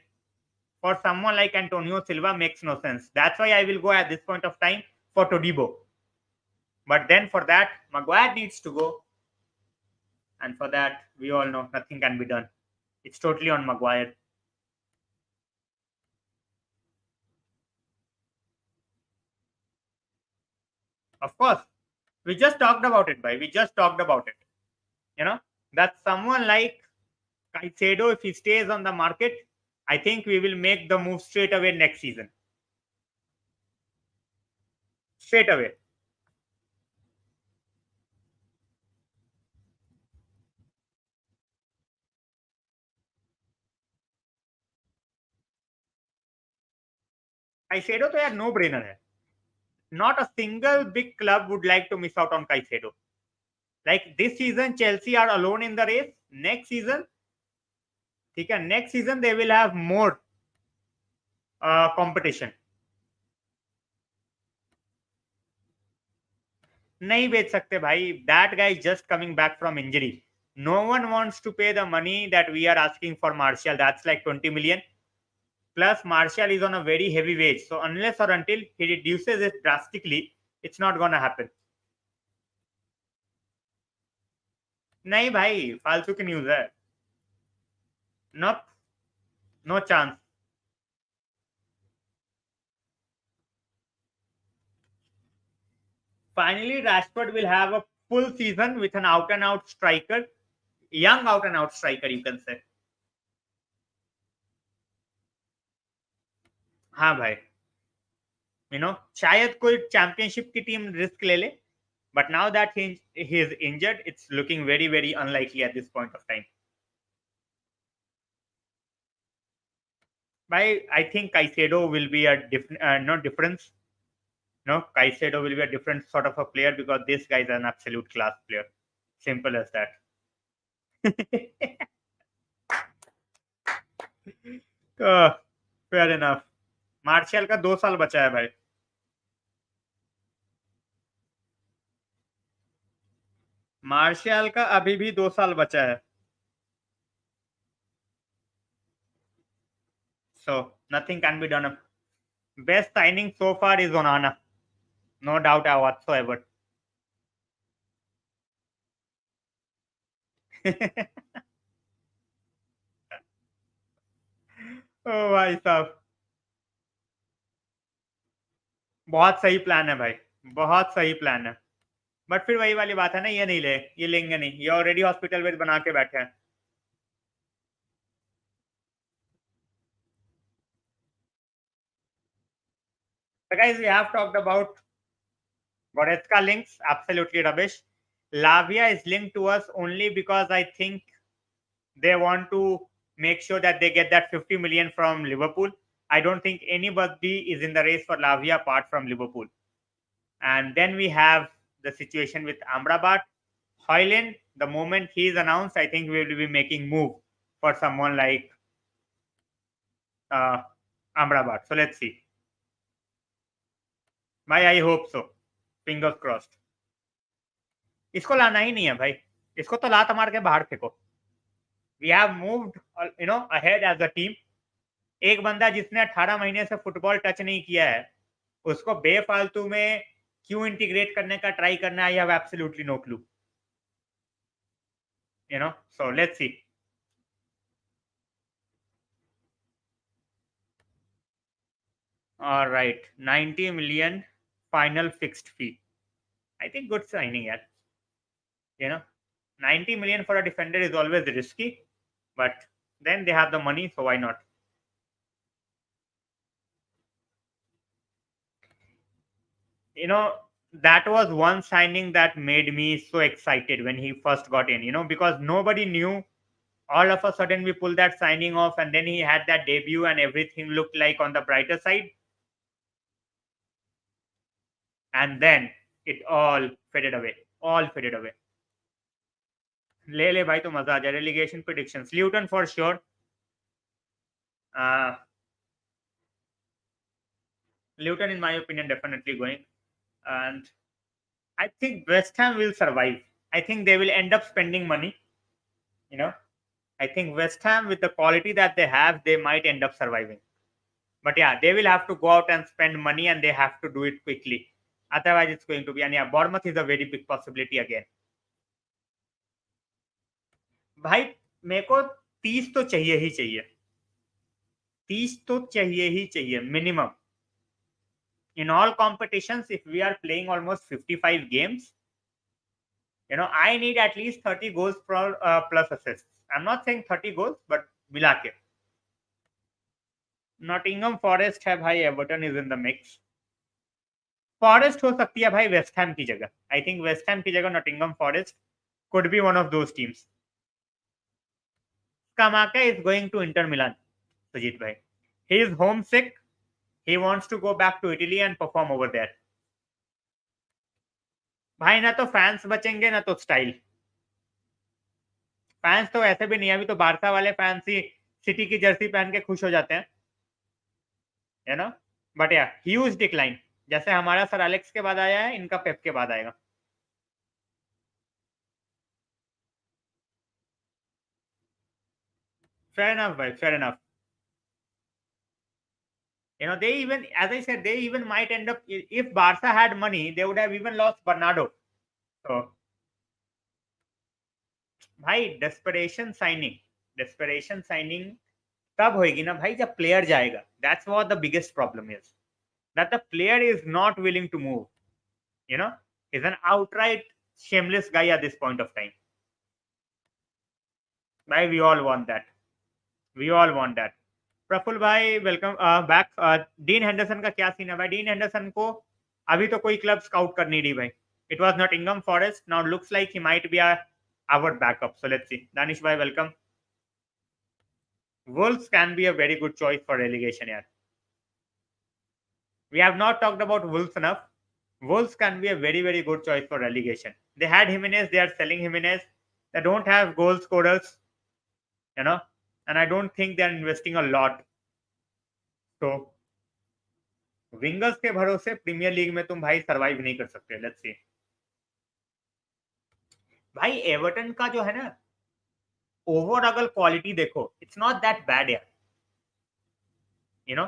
for someone like Antonio Silva makes no sense. That's why I will go at this point of time for Todibo. But then for that, Maguire needs to go. And for that, we all know nothing can be done. It's totally on Maguire. Of course, we just talked about it, bhai. We just talked about it. That someone like Caicedo, if he stays on the market, I think we will make the move straight away next season. Straight away. Caicedo तो यार no brainer है. Not a single big club would like to miss out on Caicedo. Like this season Chelsea are alone in the race. Next season, ठीक है, next season they will have more competition. नहीं बेच सकते भाई. That guy is just coming back from injury. No one wants to pay the money that we are asking for Martial. That's like 20 million. Plus Martial is on a very heavy wage. So unless or until he reduces it drastically, it's not gonna happen. नहीं भाई, फालतू की news है. No, no chance. Finally, Rashford will have a full season with an out and out striker, young out and out striker, you can say. हाँ भाई, शायद कोई championship की टीम रिस्क ले ले, but now that he is injured, it's looking very very unlikely at this point of time. Bhai, I think Caicedo will be a difference. No, Caicedo will be a different sort of a player because this guy is an absolute class player. Simple as that. Fair enough. Martial का 2 साल बचा है भाई. Martial का अभी भी 2 साल बचा है. So nothing can be done. Best signing so far is Onana. No doubt whatsoever. ओ भाई साहब, बहुत सही प्लान है भाई, बहुत सही प्लान है. बट फिर वही वाली बात है ना, ये नहीं ले, ये लेंगे नहीं, ये ऑलरेडी हॉस्पिटल बेड बना के बैठे हैं. So guys, we have talked about Goretzka links, absolutely rubbish. Lavia is linked to us only because I think they want to make sure that they get that 50 million from Liverpool. I don't think anybody is in the race for Lavia apart from Liverpool. And then we have the situation with Amrabat. Hojlund, the moment he is announced, I think we will be making move for someone like Amrabat. So let's see. I hope so. Fingers crossed. इसको लाना ही नहीं है भाई, इसको तो लात मार के बाहर फेंको. We have moved, ahead as a team. एक बंदा जिसने 18 महीने से फुटबॉल टच नहीं किया है, उसको बेफालतू में क्यों इंटीग्रेट करने का ट्राई करना है, I have absolutely no clue. So let's see. All right, 90 million final fixed fee. I think good signing, yeah. 90 million for a defender is always risky, but then they have the money, so why not? That was one signing that made me so excited when he first got in, because nobody knew. All of a sudden, we pulled that signing off, and then he had that debut, and everything looked like on the brighter side. And then it all faded away. All faded away. ले भाई तो मजा आ जाए. Relegation predictions. Luton for sure. Luton, in my opinion, definitely going. And I think West Ham will survive. I think they will end up spending money. I think West Ham, with the quality that they have, they might end up surviving. But yeah, they will have to go out and spend money, and they have to do it quickly. Otherwise, it's going to be. And yeah, Bournemouth is a very big possibility again. भाई मेरे को 30 तो चाहिए ही चाहिए. 30 तो चाहिए ही चाहिए minimum. In all competitions, if we are playing almost 55 games, I need at least 30 goals plus assists. I'm not saying 30 goals, but मिला के. Nottingham Forest है भाई, Everton is in the mix. Forest हो सकती है भाई West Ham की जगह. I think West Ham की जगह Nottingham Forest could be one of those teams. Scamacca is going to Inter Milan, Sujit bhai. He is homesick. He wants to go back to Italy and perform over there. भाई ना तो fans बचेंगे ना तो style. Fans तो ऐसे भी नहीं, अभी तो बारसा वाले फैंस ही सिटी की जर्सी पहन के खुश हो जाते हैं, है ना। बट या ह्यूज डिक्लाइन, जैसे हमारा सर एलेक्स के बाद आया है, इनका पेप के बाद आएगा। फेयर इनफ भाई, fair enough. They even, as I said, they even might end up, if Barca had money, they would have even lost Bernardo. So, भाई डेस्परेशन साइनिंग तब होगी ना भाई जब प्लेयर जाएगा। That's what the biggest problem is, that the player is not willing to move, you know is an outright shameless guy at this point of time. भाई we all want that, we all want that. Praful भाई welcome back. Dean Henderson का क्या scene है भाई? Dean Henderson को अभी तो कोई क्लब स्काउट कर नहीं रही भाई। It was Nottingham forest, now looks like he might be our backup, so let's see. Danish भाई welcome. Wolves can be a very good choice for relegation यार। We have not talked about Wolves enough. Wolves can be a very, very good choice for relegation. They had Jimenez, they are selling Jimenez. They don't have goal scorers, you know, and I don't think they are investing a lot. So, wingers के भरोसे premiere league में तुम भाई survive नहीं कर सकते। Let's see. भाई Everton का जो है ना, ओवर अगर क्वालिटी देखो, इट्स नॉट दैट बैड यार, यू नो।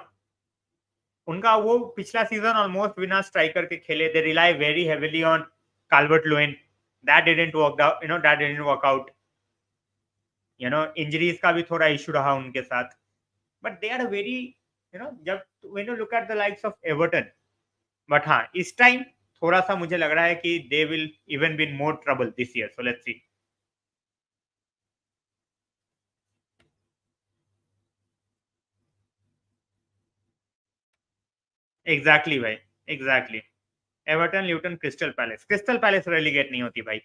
उनका वो पिछला सीजन ऑलमोस्ट बिना स्ट्राइकर के खेले। They rely very heavily on Calvert Lewin, that didn't work out, that didn't work out. Injuries का भी थोड़ा इशू रहा उनके साथ। बट दे आर वेरी, जब when you look at the likes of Everton. But हाँ, इस टाइम थोड़ा सा मुझे लग रहा है कि they will even be in more trouble this year, so let's see. Exactly भाई, exactly. Everton, Luton, Crystal Palace relegate नहीं होती भाई।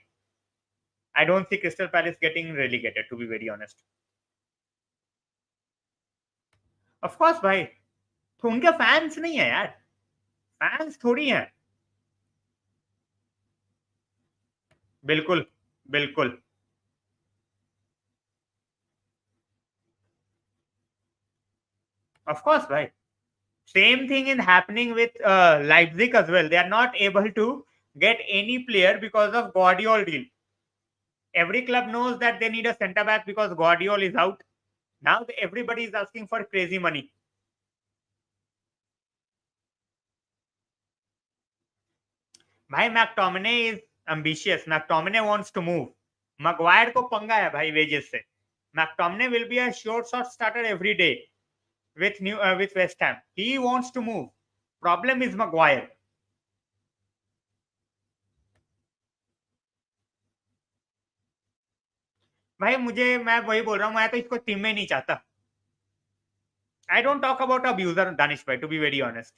I don't see Crystal Palace getting relegated, to be very honest. Of course भाई, तो उनके fans नहीं है यार, फैंस थोड़ी हैं। बिल्कुल, बिल्कुल। ऑफ कोर्स भाई, same thing is happening with Leipzig as well. They are not able to get any player because of Guardiola deal. Every club knows that they need a centre back because Guardiola is out. Now everybody is asking for crazy money. भाई McTominay is ambitious. McTominay wants to move. Maguire को पंगा है भाई wages से। McTominay will be a short starter every day with West Ham. He wants to move. Problem is Maguire. भाई मैं वही बोल रहा हूँ, मैं तो इसको टीम में नहीं चाहता। I don't talk about abuser Danish भाई, टू बी वेरी ऑनेस्ट।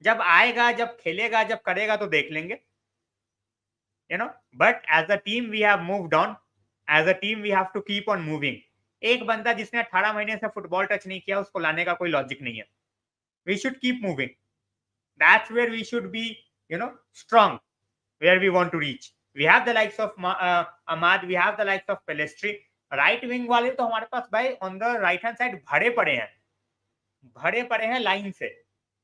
जब आएगा, जब खेलेगा, जब करेगा तो देख लेंगे, but as a team we have moved on. As a team we have to keep on moving. एक बंदा जिसने 18 महीने से फुटबॉल टच नहीं किया, उसको लाने का कोई लॉजिक नहीं है। We should keep moving, that's where we should be, strong, where we want to reach. We have the likes of Amad, we have the likes of Pellistri. Right wing वाले तो हमारे पास भाई on the right hand side भरे पड़े हैं line से।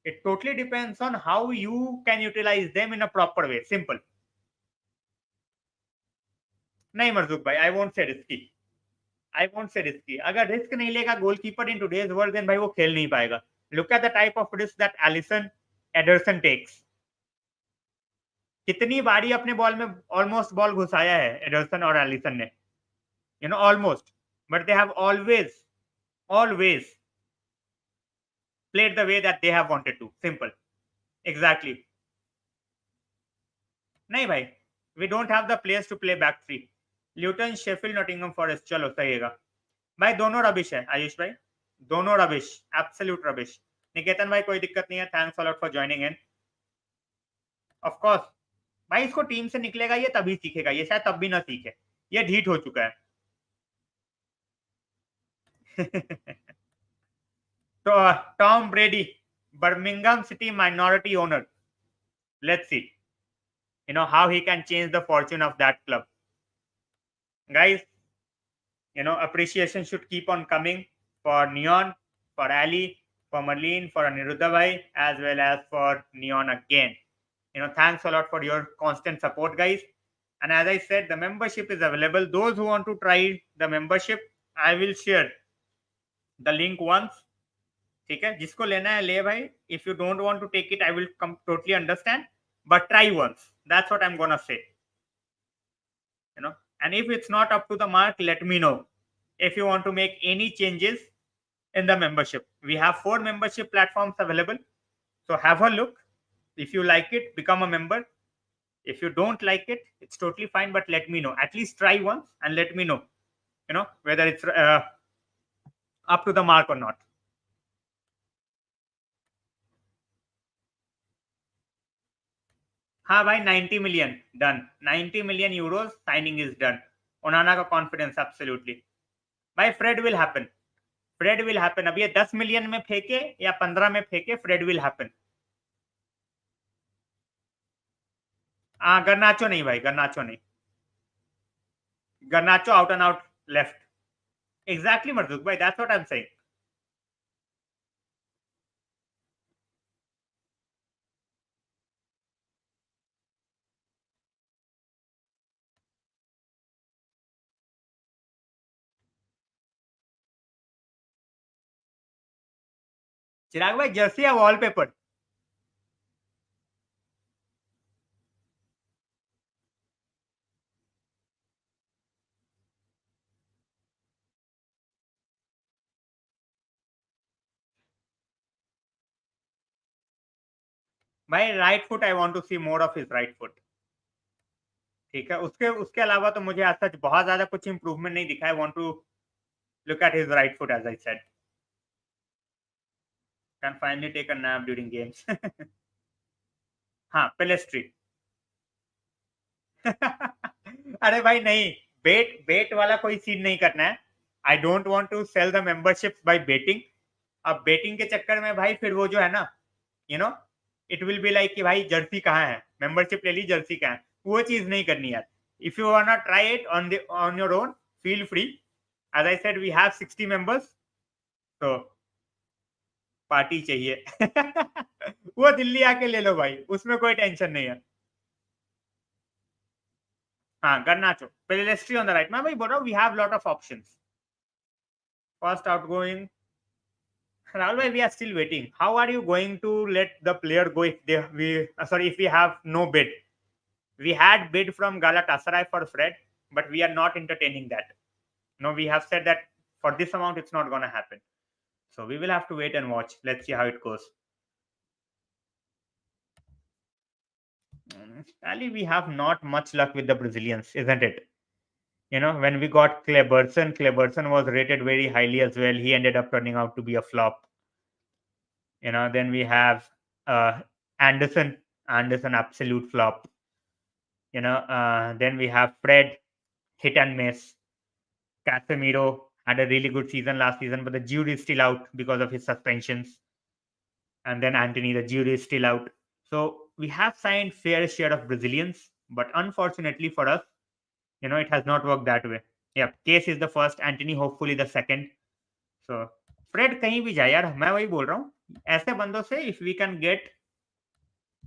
It totally depends on how you can utilize them in a proper way, simple. नहीं मरजुक भाई, I won't say risky, I won't say risky. अगर रिस्क नहीं लेगा goalkeeper in today's world, then भाई वो खेल नहीं पाएगा। Look at the type of risk that Alisson Ederson takes. कितनी बारी अपने बॉल में ऑलमोस्ट बॉल घुसाया है एडरसन और एलिसन ने, almost. But they have always played the way that they have wanted to, simple, exactly। नहीं भाई, we don't have the players to play back three। Luton, Sheffield, Nottingham forest, चलो सही है भाई। दोनों रबिश है आयुष भाई, दोनों रबिश, एब्सोल्यूट रबिश। निकेतन भाई कोई दिक्कत नहीं है, thanks a lot for joining in. Of course भाई, इसको टीम से निकलेगा ये तभी सीखेगा, ये शायद तब भी ना सीखे, ये ढीठ हो चुका है। तो Tom ब्रेडी, Birmingham city minority owner, let's see, how he can change the fortune of that club. Guys, appreciation should keep on coming for Neon, for Ali, for Marlene, for Aniruddha as well as for Neon again. Thanks a lot for your constant support, guys. And as I said, the membership is available. Those who want to try the membership, I will share the link once. ठीक है, जिसको लेना है ले भाई. If you don't want to take it, I will totally understand. But try once. That's what I'm gonna say. And if it's not up to the mark, let me know. If you want to make any changes in the membership, we have 4 membership platforms available. So have a look. If you like it, become a member. If you don't like it, it's totally fine. But let me know. At least try once and let me know. Whether it's up to the mark or not. हाँ भाई 90 million done 90 million euros signing is done ओनाना का confidence absolutely भाई Fred will happen अब ये 10 million में फेंके या 15 में फेंके फ्रेड विल हैपन गर्नाचो नहीं भाई गर्नाचो नहीं Garnacho out and out left exactly Marzuk भाई that's what I am saying Chirag भाई जर्सी या वॉलपेपर भाई right foot I want to see more of his right foot ठीक है उसके उसके अलावा तो मुझे आज तक बहुत ज्यादा कुछ इंप्रूवमेंट नहीं दिखा है want to look at his right foot as I said can finally take a nap during games हाँ पेलेस्ट्री अरे भाई नहीं बेट वाला कोई सीन नहीं करना है I don't want to sell the membership by betting अब बेटिंग के चक्कर में भाई फिर वो जो है ना इट विल बी लाइक कि भाई जर्सी कहाँ है मेंबरशिप ले ली जर्सी कहाँ है वो चीज नहीं करनी यार if you want to try it on your own feel free as I said we have 60 members तो पार्टी चाहिए वो दिल्ली आके ले लो भाई उसमें कोई टेंशन नहीं है हाँ Garnacho. Pelestri on the right. मैं भाई बोल रहा हूँ we have lot of options. First outgoing. Rahul bhai, we are still waiting. How are you going to let the player go if if we have no bid? We had bid from Galatasaray for Fred, but we are not entertaining that. No, we have said that for this amount it's not going to happen. So we will have to wait and watch. Let's see how it goes. Ali, we have not much luck with the Brazilians, isn't it? When we got Kleberson was rated very highly as well. He ended up turning out to be a flop. Then we have Anderson, absolute flop. Then we have Fred, hit and miss. Casemiro had a really good season last season, but the jury is still out because of his suspensions. And then Anthony, the jury is still out. So we have signed fair share of Brazilians, but unfortunately for us, it has not worked that way. Yeah, Case is the first, Anthony hopefully the second. So Fred कहीं भी जाए यार मैं वही बोल रहा हूँ ऐसे बंदों से if we can get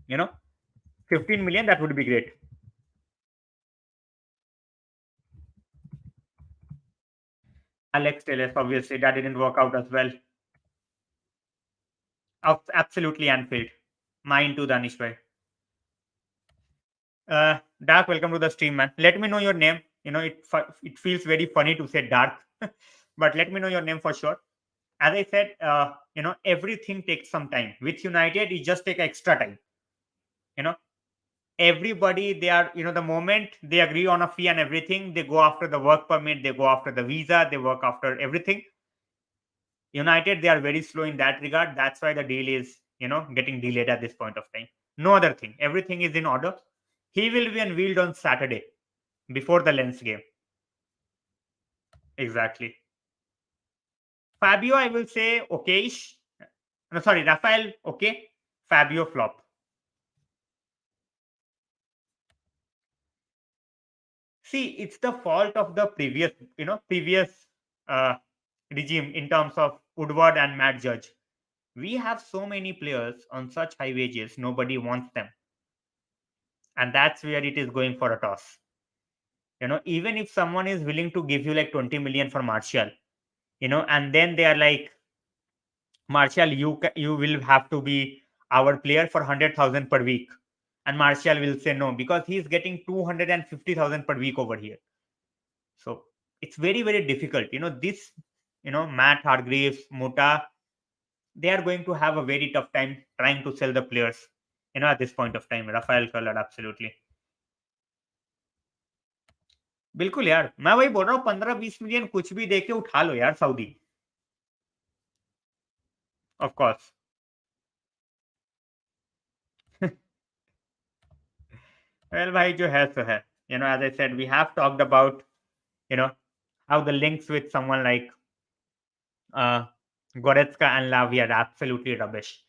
15 million that would be great. Alex Telles obviously that didn't work out as well. Absolutely Anfield. Mine too Danish bhai. Dark, welcome to the stream, man. Let me know your name. It feels very funny to say Dark, but let me know your name for sure. As I said, everything takes some time. With United, it just take extra time. Everybody, they are, the moment they agree on a fee and everything, they go after the work permit, they go after the visa, they work after everything. United, they are very slow in that regard. That's why the deal is, getting delayed at this point of time. No other thing. Everything is in order. He will be unveiled on Saturday before the Lens game. Exactly. Fabio, I will say okay-ish. No, sorry, Rafael, okay. Fabio, flop. See, it's the fault of the previous uh, regime in terms of Woodward and Matt Judge. We have so many players on such high wages, nobody wants them, and that's where it is going for a toss. Even if someone is willing to give you like 20 million for Martial, and then they are like, Martial, you will have to be our player for 100,000 per week, and Martial will say no because he's getting 250,000 per week over here. So it's very very difficult. This, Matt Hargreaves, Muta, they are going to have a very tough time trying to sell the players. At this point of time, Rafael Colour, absolutely. बिल्कुल यार, मैं वही बोल रहा हूँ, 15-20 million कुछ भी देके उठा लो यार सऊदी. Of course. वेल भाई, जो है सो है. As I said, we have talked about, you know how the links with someone like uh, Goretzka and Lavia are absolutely rubbish.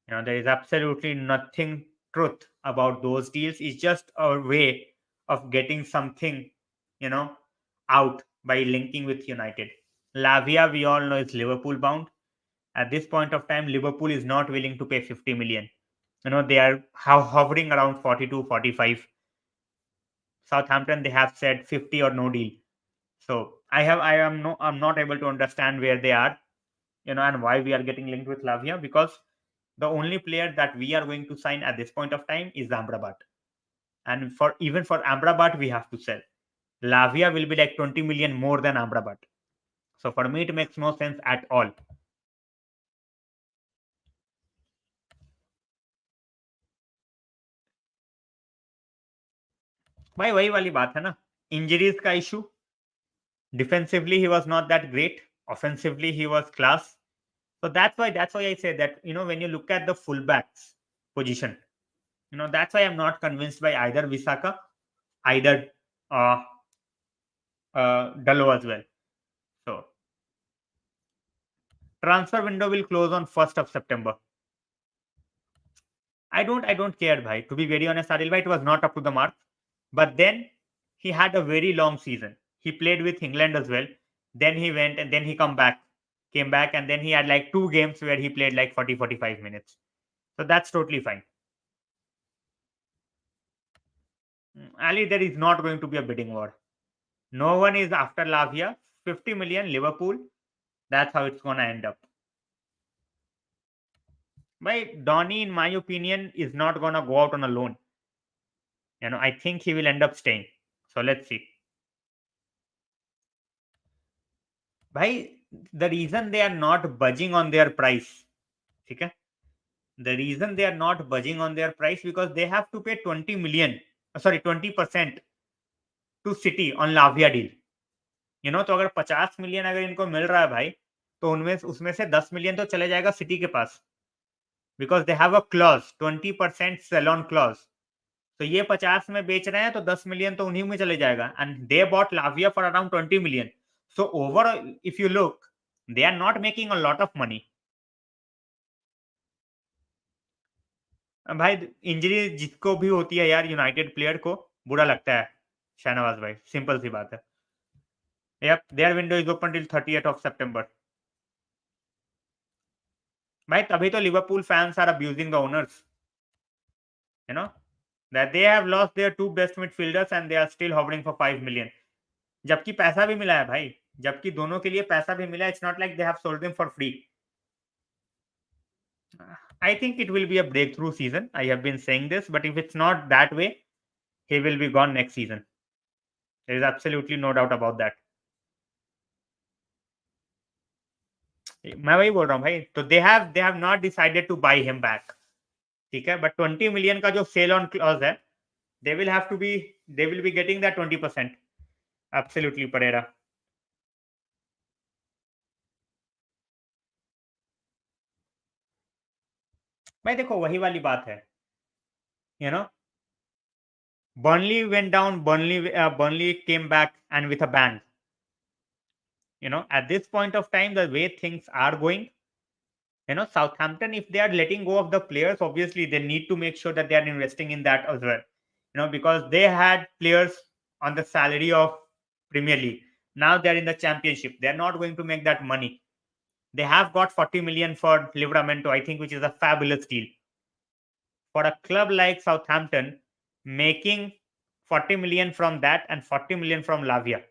There is absolutely nothing truth about those deals. It's just a way of getting something, you know, out by linking with United. Lavia, we all know, is Liverpool bound. At this point of time, Liverpool is not willing to pay 50 million. They are hovering around 42, 45. Southampton, they have said 50 or no deal. So I'm not able to understand where they are, and why we are getting linked with Lavia, because the only player that we are going to sign at this point of time is Amrabat. And even for Amrabat, we have to sell. Lavia will be like 20 million more than Amrabat. So for me, it makes no sense at all. भाई वही वाली बात है ना, injuries का issue. Defensively, he was not that great. Offensively, he was class. So that's why I say that, when you look at the fullbacks position, that's why I'm not convinced by either Visaka, either uh, Dalot as well. So transfer window will close on 1st of September. I don't care, bhai. To be very honest, Adil bhai, it was not up to the mark. But then he had a very long season. He played with England as well. Then he went and then he came back, and then he had like 2 games where he played like 40, 45 minutes. So that's totally fine. Ali, there is not going to be a bidding war. No one is after Lavia. 50 million Liverpool. That's how it's gonna end up. But Donny, in my opinion, is not gonna go out on a loan. I think he will end up staying. So let's see. Bhai, the reason they are not budging on their price, okay? The reason they are not budging on their price because they have to pay 20 million, 20% to City on Lavia deal. तो अगर 50 million अगर इनको मिल रहा है भाई, तो उसमें से 10 मिलियन तो चले जाएगा सिटी के पास, because they have a clause 20% sale on clause. तो ये 50 में बेच रहे हैं तो 10 मिलियन तो उन्हीं में चले जाएगा, and they bought Lavia for around 20 million. So over, if you look, they are not making a lot of money. भाई इंजरी जिसको भी होती है यार, यूनाइटेड प्लेयर को बुरा लगता है. शाहनवाज भाई, सिंपल सी बात है. Yep, their window is open till 30th of September. भाई तभी तो Liverpool fans are abusing the owners. that they have lost their 2 best midfielders and they are still hovering for 5 million. जबकि पैसा भी मिला है भाई, जबकि दोनों के लिए पैसा भी मिला है. It's not like they have sold them for free. I think it will be a breakthrough season. I have been saying this, but if it's not that way, he will be gone next season. There is absolutely no doubt about that. मैं वही बोल रहा हूँ भाई. तो they have not decided to buy him back. ठीक है, but 20 million का जो sale on clause है, they will be getting that 20%. Absolutely, Pereira. भाई देखो वही वाली बात है. you know Burnley went down. Burnley came back and with a bang. At this point of time, the way things are going, Southampton, if they are letting go of the players, obviously they need to make sure that they are investing in that as well. Because they had players on the salary of Premier League. Now they're in the Championship. They're not going to make that money. They have got 40 million for Livramento, I think, which is a fabulous deal. For a club like Southampton, making 40 million from that and 40 million from Lavia,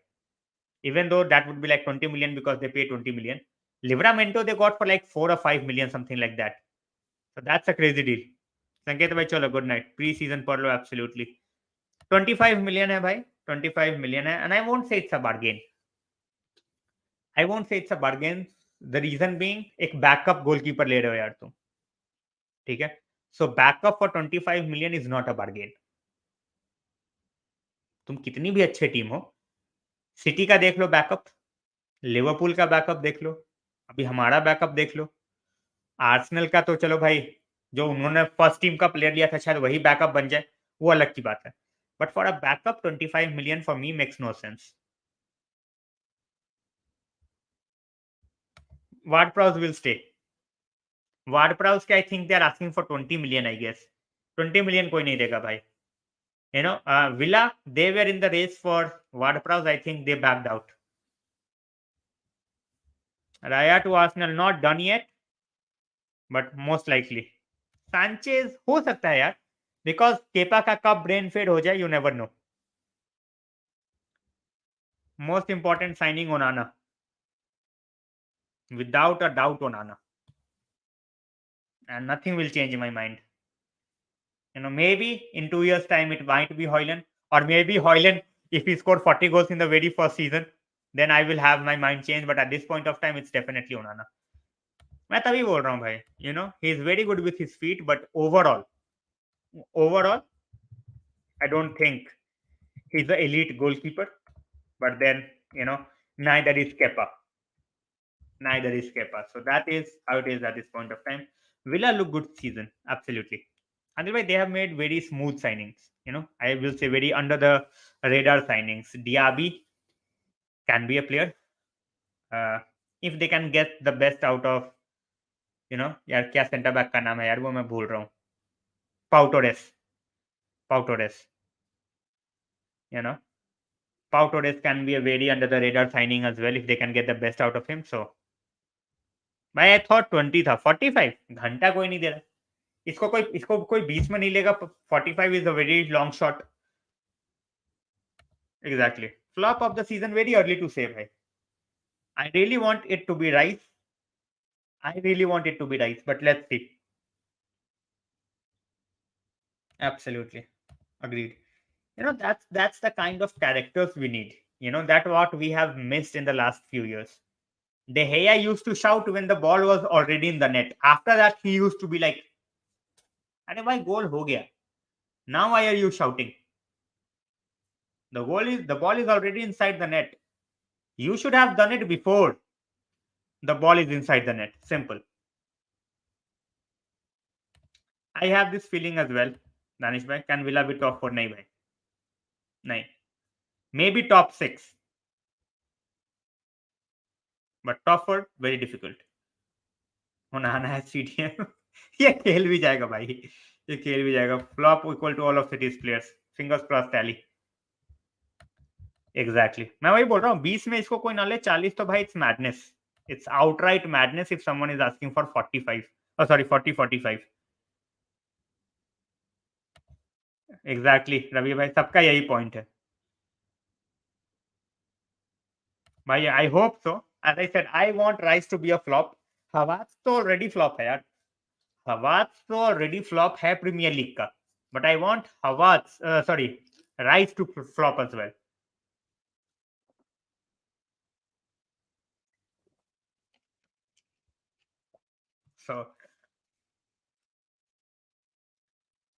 even though that would be like 20 million because they pay 20 million. Livramento they got for like 4 or 5 million, something like that. So that's a crazy deal. Sanket bhai, chalo, good night. Pre-season per low, absolutely. 25 million है भाई, 25 million है, and I won't say it's a bargain. I won't say it's a bargain. The reason being, एक backup goalkeeper ले रहे हो यार तुम, ठीक है? So backup for 25 million is not a bargain. तुम कितनी भी अच्छे टीम हो, सिटी का देख लो बैकअप, लिवरपूल का बैकअप देख लो, अभी हमारा बैकअप देख लो, आर्सेनल का तो चलो भाई, जो उन्होंने फर्स्ट टीम का प्लेयर लिया था शायद वही बैकअप बन जाए, वो अलग की बात है. But for a backup 25 million for me makes no sense. Ward-Prowse will stay. Ward-Prowse, I think they are asking for 20 million, I guess. 20 million कोई नहीं देगा भाई. You know, Villa, they were in the race for Ward-Prowse. I think they backed out. Raya to Arsenal, not done yet, but most likely. Sanchez हो सकता है यार, because Kepa का कब brain fade हो जाए, you never know. Most important signing Onana. Without a doubt Onana. And nothing will change in my mind. You know, maybe in 2 years' time it might be Hojlund, or maybe Hojlund, if he scored 40 goals in the very first season, then I will have my mind changed. But at this point of time, it's definitely Onana. मैं तभी बोल रहा हूँ भाई, you know, he is very good with his feet, but overall, I don't think he's the elite goalkeeper. But then, you know, neither is Kepa. So that is how it is at this point of time. Villa look good season, absolutely. Otherwise, they have made very smooth signings. You know, I will say very under the radar signings. Diaby can be a player if they can get the best out of, you know, यार क्या centre back का नाम है यार, वो मैं भूल रहा हूँ. Pau Torres. You know, Pau Torres can be a very under the radar signing as well if they can get the best out of him. So, भाई I thought 20 था, 45 घंटा कोई नहीं दे रहा. इसको कोई बीच में नहीं लेगा. 45 is a very long shot. Exactly. Flop of the season, very early to say, bhai. I really want it to be Rice. But let's see. Absolutely. Agreed. You know, that's the kind of characters we need. You know, that's what we have missed in the last few years. De Gea used to shout when the ball was already in the net. After that, he used to be like, "Arey bhai, goal ho gaya." Now why are you shouting? The ball is already inside the net. You should have done it before the ball is inside the net. Simple. I have this feeling as well. Danish bhai, can Villa be top 4? नहीं भाई, नहीं. Maybe top 6, but top 4 very difficult. Onana है CDM. ये खेल भी जाएगा भाई, ये खेल भी जाएगा. Flop equal to all of City's players. Fingers crossed tally. Exactly. मैं वही बोल रहा हूँ, 20 में इसको कोई ना ले, 40 तो भाई it's madness. It's outright madness if someone is asking for 45. Oh sorry, 40-45. Exactly, Ravi भाई, सबका यही पॉइंट है भाई. I hope so. As I said, I want Rice to be a flop. Havertz तो already flop है यार. Havertz तो already flop है प्रीमियर लीग का. But I want Rice to flop as well. So,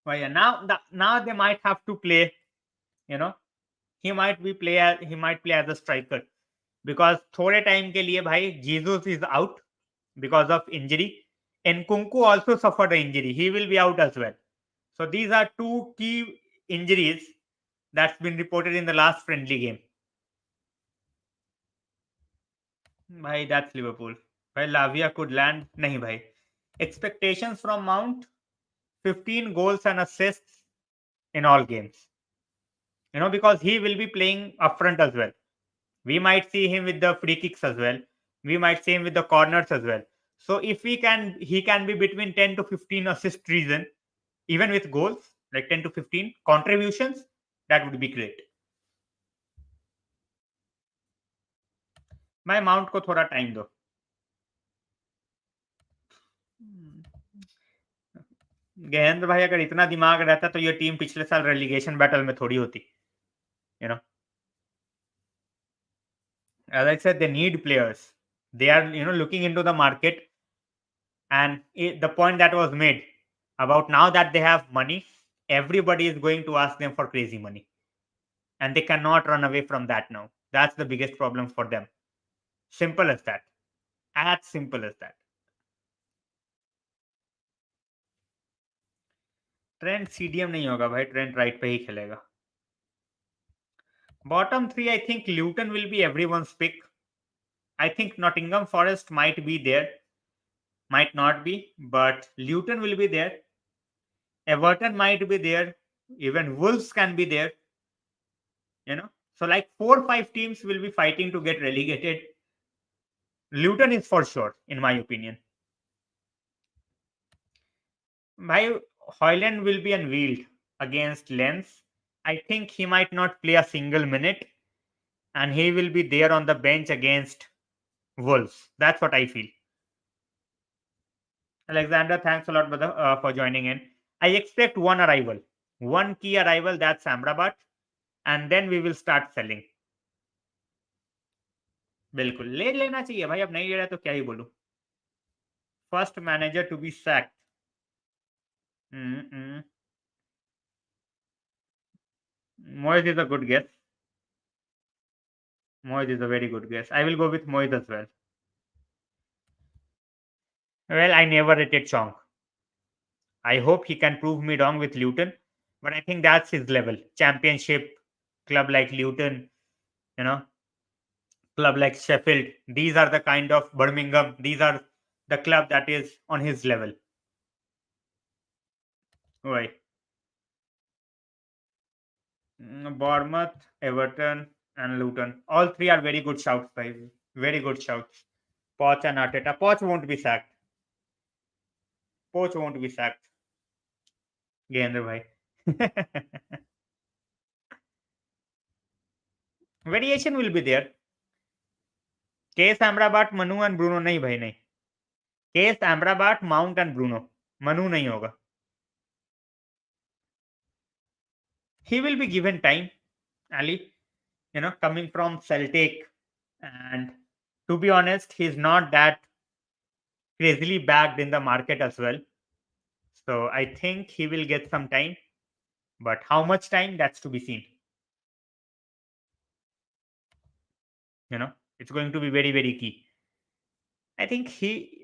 well, yeah, now they might have to play. You know, he might play as a striker, because थोड़े time के लिए भाई Jesus is out because of injury. And Nkunku also suffered an injury. He will be out as well. So these are two key injuries that's been reported in the last friendly game. भाई that's Liverpool. भाई Lavia could land. नहीं भाई. Expectations from Mount, 15 goals and assists in all games. because he will be playing up front as well. We might see him with the free kicks as well. We might see him with the corners as well. So if he can be between 10 to 15 assist reason, even with goals, like 10 to 15 contributions, that would be great. मैं mount को थोड़ा time दो. गहेंद्र भाई अगर इतना दिमाग रहता तो ये टीम पिछले साल रेलीगेशन बैटल में थोड़ी होती. You know, as I said, they need players. They are looking into the market, and the point that was made about now that they have money, everybody is going to ask them for crazy money, and they cannot run away from that now. That's the biggest problem for them. Simple as that. As simple as that. Trend CDM नहीं होगा भाई, trend right पे ही खेलेगा. Bottom three, I think Luton will be everyone's pick. I think Nottingham Forest might be there, might not be, but Luton will be there. Everton might be there. Even Wolves can be there. So like 4 or 5 teams will be fighting to get relegated. Luton is for sure, in my opinion. Bhai, Hojlund will be unveiled against Lens. I think he might not play a single minute, and he will be there on the bench against Wolves. That's what I feel. Alexander, thanks a lot, brother, for joining in. I expect one key arrival, that's Amrabat, and then we will start selling. बिल्कुल ले लेना चाहिए भाई, अब नहीं ले रहा तो क्या ही बोलूं. First manager to be sacked. Moyes is a good guess. Moyes is a very good guess. I will go with Moyes as well. Well, I never rated Chong. I hope he can prove me wrong with Luton, but I think that's his level. Championship club like Luton, club like Sheffield. These are the kind of Birmingham. These are the club that is on his level. Why? Bournemouth, Everton, and Luton. All three are very good shouts, by very good shouts. Poch and Arteta. Poch won't be sacked. Poch won't be sacked. Gander bhai. Variation will be there. Case Amrabat, Manu and Bruno नहीं भाई नहीं. Case Amrabat, Mount and Bruno. Manu नहीं होगा. He will be given time, Ali. Coming from Celtic, and to be honest, he's not that crazily backed in the market as well. So I think he will get some time, but how much time, that's to be seen. It's going to be very, very key. I think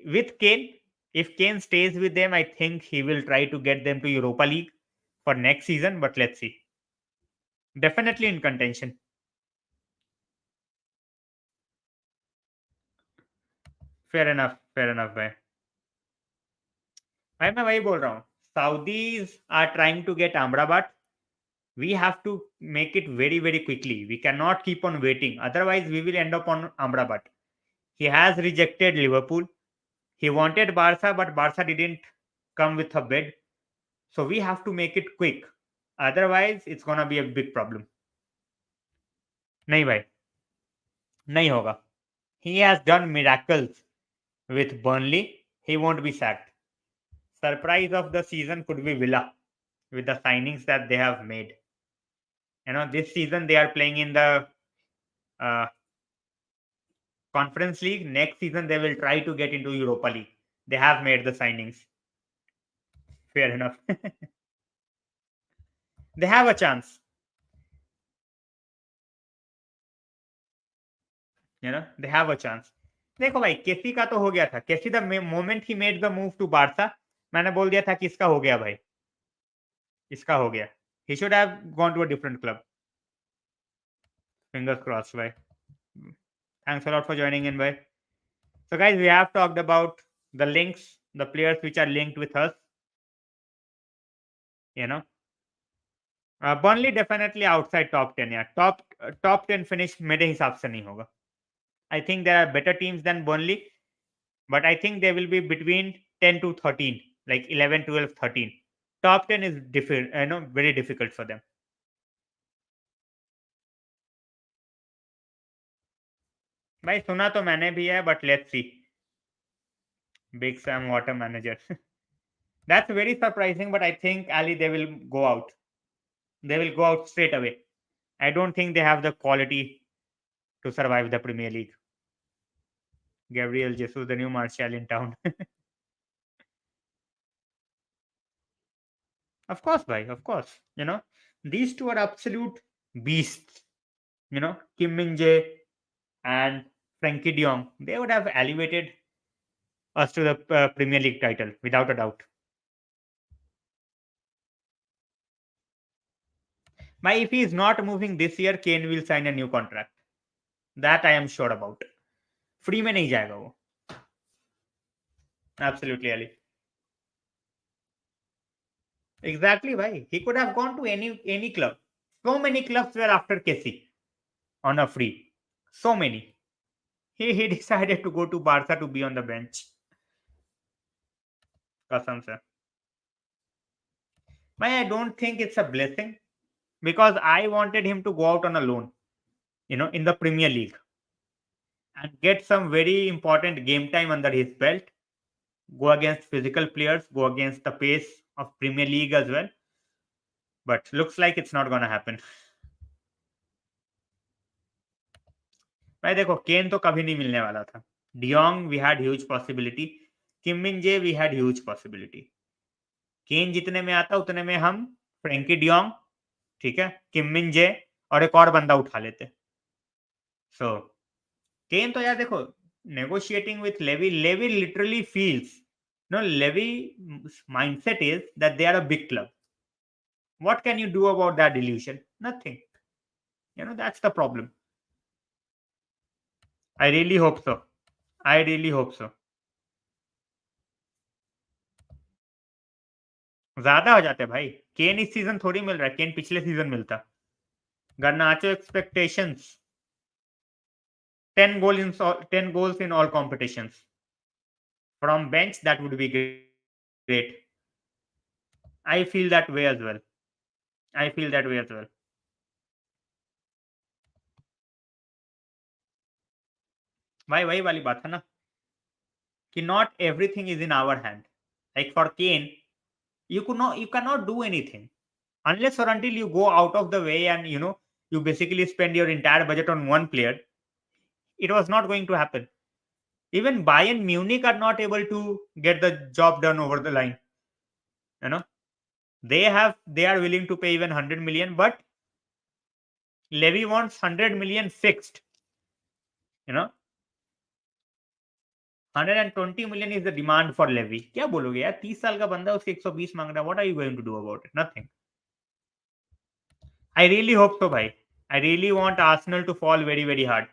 with Kane, if Kane stays with them, I think he will try to get them to Europa League for next season, but let's see. Definitely in contention. Fair enough भाई. भाई मैं वही बोल रहा हूँ, Saudis are trying to get Amrabat. We have to make it very, very quickly. We cannot keep on waiting. Otherwise, we will end up on Amrabat. He has rejected Liverpool. He wanted Barca, but Barca didn't come with a bid. So we have to make it quick. Otherwise, it's gonna be a big problem. नहीं भाई, नहीं होगा. He has done miracles with Burnley. He won't be sacked. Surprise of the season could be Villa with the signings that they have made. This season they are playing in the Conference League. Next season they will try to get into Europa League. They have made the signings. Fair enough. They have a chance. They have a chance. देखो भाई, केसी का तो हो गया था. Kessie the moment he made the move to Barca, मैंने बोल दिया था कि इसका हो गया भाई, इसका हो गया. He should have gone to a different club. Fingers crossed, bhai. Thanks a lot for joining in, bhai. So guys, we have talked about the links, the players which are linked with us. Burnley definitely outside top 10 यार, top 10 finish मेरे हिसाब से नहीं होगा। I think there are better teams than Burnley, but I think they will be between 10 to 13, like 11, 12, 13. Top 10 is very difficult for them. भाई सुना तो मैंने भी है, but let's C. Big Sam water manager. That's very surprising, but I think Ali they will go out. They will go out straight away. I don't think they have the quality to survive the Premier League. Gabriel Jesus, the new Martial in town. Of course, bhai, of course. These two are absolute beasts. Kim Min Jae and Frankie de Jong, they would have elevated us to the Premier League title without a doubt. But if he is not moving this year, Kane will sign a new contract. That I am sure about. Free में नहीं जाएगा वो. Absolutely, Ali. Exactly, bhai. He could have gone to any club. So many clubs were after Kessie on a free. So many. He decided to go to Barca to be on the bench. Kasam se. But I don't think it's a blessing, because I wanted him to go out on a loan, in the Premier League and get some very important game time under his belt, go against physical players, go against the pace of Premier League as well. But looks like it's not gonna happen. भाई देखो, केन तो कभी नहीं मिलने वाला था. De Jong we had huge possibility. Kim Min Jae we had huge possibility. Kane जितने में आता उतने में हम फ्रेंकी डियोंग, ठीक है, किम मिन जे और एक और बंदा उठा लेते. सो केन तो यार देखो, negotiating with Levy literally feels, Levy mindset is that they are a big club. What can you do about that delusion? Nothing. That's the problem. I really hope so. I really hope so. ज्यादा हो जाते भाई. केन इस season थोड़ी मिल रहा है, केन पिछले season मिलता. Garnacho expectations 10 goals in all competitions. From bench, that would be great. I feel that way as well. भाई वही वाली बात है ना कि not everything is in our hand. Like for Kane, you cannot do anything unless or until you go out of the way and you basically spend your entire budget on one player. It was not going to happen. Even Bayern Munich are not able to get the job done over the line. They are willing to pay even 100 million, but Levy wants 100 million fixed. 120 million is the demand for Levy. क्या बोलोगे यार, 30 साल का बंदा उसके 120 मांग रहा है. What are you going to do about it? Nothing. I really hope so, bhai. I really want Arsenal to fall very, very hard.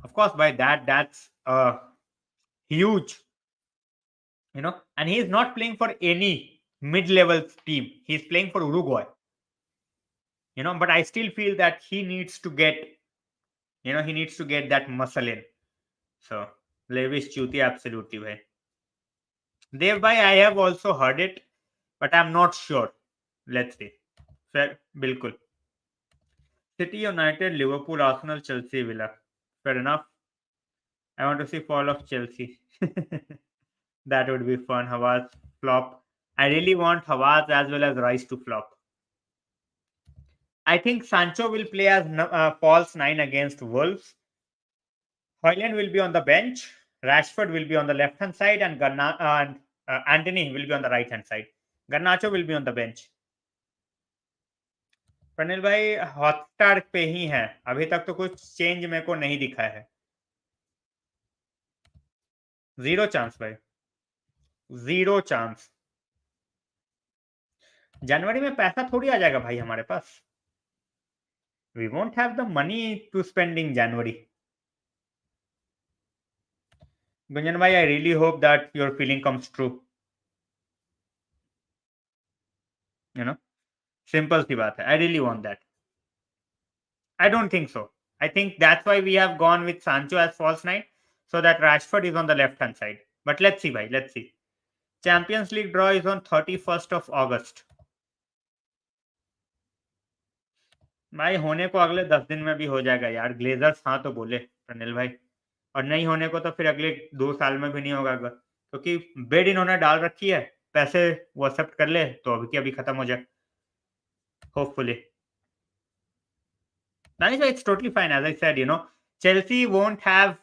Of course, by that's huge. And he is not playing for any mid-level team. He's playing for Uruguay. But I still feel that he needs to get that muscle in. So Levis Chuti, absolutely, bhai. Thereby, I have also heard it, but I'm not sure. Let's see. Fair, bilkul. City, United, Liverpool, Arsenal, Chelsea, Villa. Fair enough. I want to see fall of Chelsea. That would be fun. Havertz flop. I really want Havertz as well as Rice to flop. I think Sancho will play as false 9 against Wolves. Hojlund will be on the bench. Rashford will be on the left hand side, and Anthony will be on the right hand side. Garnacho will be on the bench. Pranil भाई Hotstar पे ही है, अभी तक तो कुछ change मेरे को नहीं दिखा है. 0 चांस भाई, 0 चांस. जनवरी में पैसा थोड़ी आ जाएगा भाई हमारे पास. We won't have the money to spend in January. Gunjan भाई, I really hope that your feeling comes true. You know, simple सी बात है. I really want that. I don't think so. I think that's why we have gone with Sancho as false nine, so that Rashford is on the left hand side. But let's see, bhai. Let's see. Champions League draw is on 31st of August. भाई होने को अगले 10 दिन में भी हो जाएगा यार. ग्लेजर्स हाँ तो बोले प्रनिल भाई, और नहीं होने को तो फिर अगले 2 साल में भी नहीं होगा, क्योंकि बेड इन्होंने डाल रखी है. पैसे वो एक्सेप्ट कर ले तो अभी की अभी खत्म हो जाए, hopefully. Manish, it's totally fine. As I said, Chelsea won't have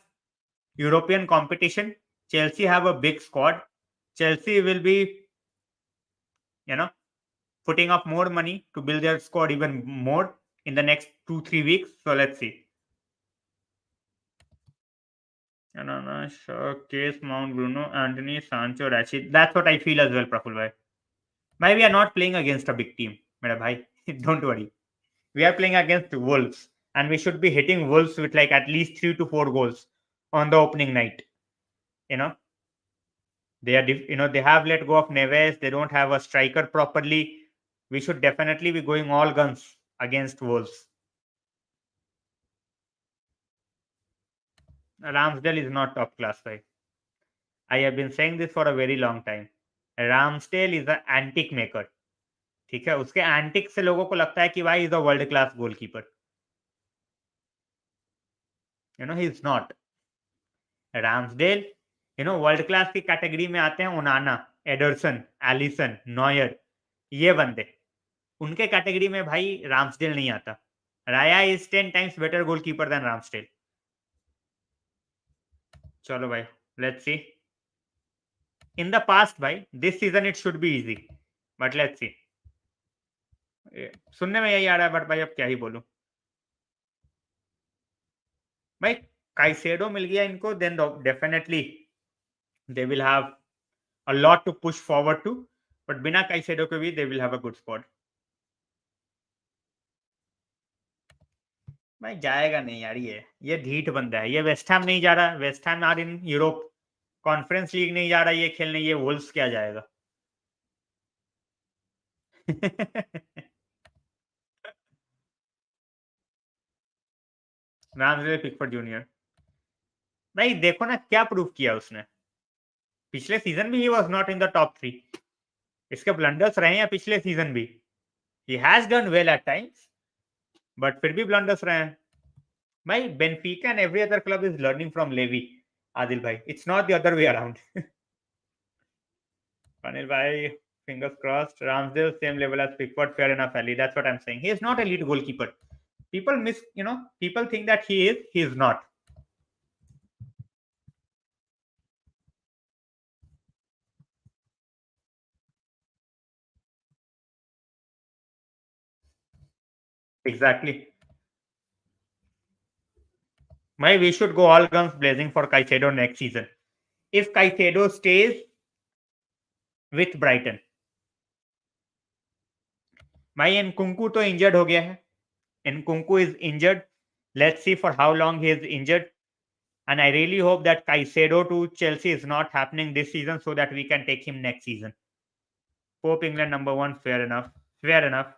European competition. Chelsea have a big squad. Chelsea will be, you know, putting up more money to build their squad even more in the next 2-3 weeks. So let's see. Case, Mount, Bruno, Anthony, Sancho, Rashid. That's what I feel as well, Praful bhai. Bhai, we are not playing against a big team. Mera bhai, don't worry. We are playing against Wolves, and we should be hitting Wolves with like at least 3 to 4 goals on the opening night. They are, they have let go of Neves. They don't have a striker properly. We should definitely be going all guns against Wolves. Ramsdale is not top class, bhai. I have been saying this for a very long time. Ramsdale is an antic maker. ठीक है, उसके antique से लोगों को लगता है कि भाई is a world class goalkeeper. He is not. राम्सडेल world class की कैटेगरी में आते हैं ओनाना, एडरसन, एलिसन, नॉयर, ये बंदे. उनके कैटेगरी में भाई राम्सडेल नहीं आता. Raya is 10 times better goalkeeper than Ramsdale. चलो भाई, let's see. In the past भाई, this season it should be easy, but let's see. सुनने में यही आ रहा है, बट भाई अब क्या ही बोलूं. भाई काइसेडो मिल गया इनको, then definitely they will have a lot to push forward to, but बिना काइसेडो के भी they will have a good squad. भाई जाएगा नहीं यार, ये ढीठ बंदा है. ये वेस्ट हैम नहीं जा रहा. West Ham are in Europe. Conference league नहीं जा रहा ये खेलने. ये वुल्व्स क्या जाएगा. Ramsdale, Pickford junior. भाई देखो ना क्या प्रूव किया उसने. पिछले सीजन भी he was not in the top 3. इसके ब्लंडर्स रहे हैं पिछले सीजन भी. He has done well at times, but फिर भी ब्लंडर्स रहे हैं. भाई Benfica and every other club is learning from Levy. Adil भाई, it's not the other way around. Anil भाई, fingers crossed. Ramsdale same level as Pickford. Fair enough, Ali. That's what I'm saying. He is not a elite goalkeeper. People think that he is. He is not. Exactly. Why we should go all guns blazing for Caicedo next season. If Caicedo stays with Brighton. भाई Nkunku तो injured हो गया है. Nkunku is injured. Let's see for how long he is injured. And I really hope that Caicedo to Chelsea is not happening this season, so that we can take him next season. Pope England #1, fair enough. Fair enough.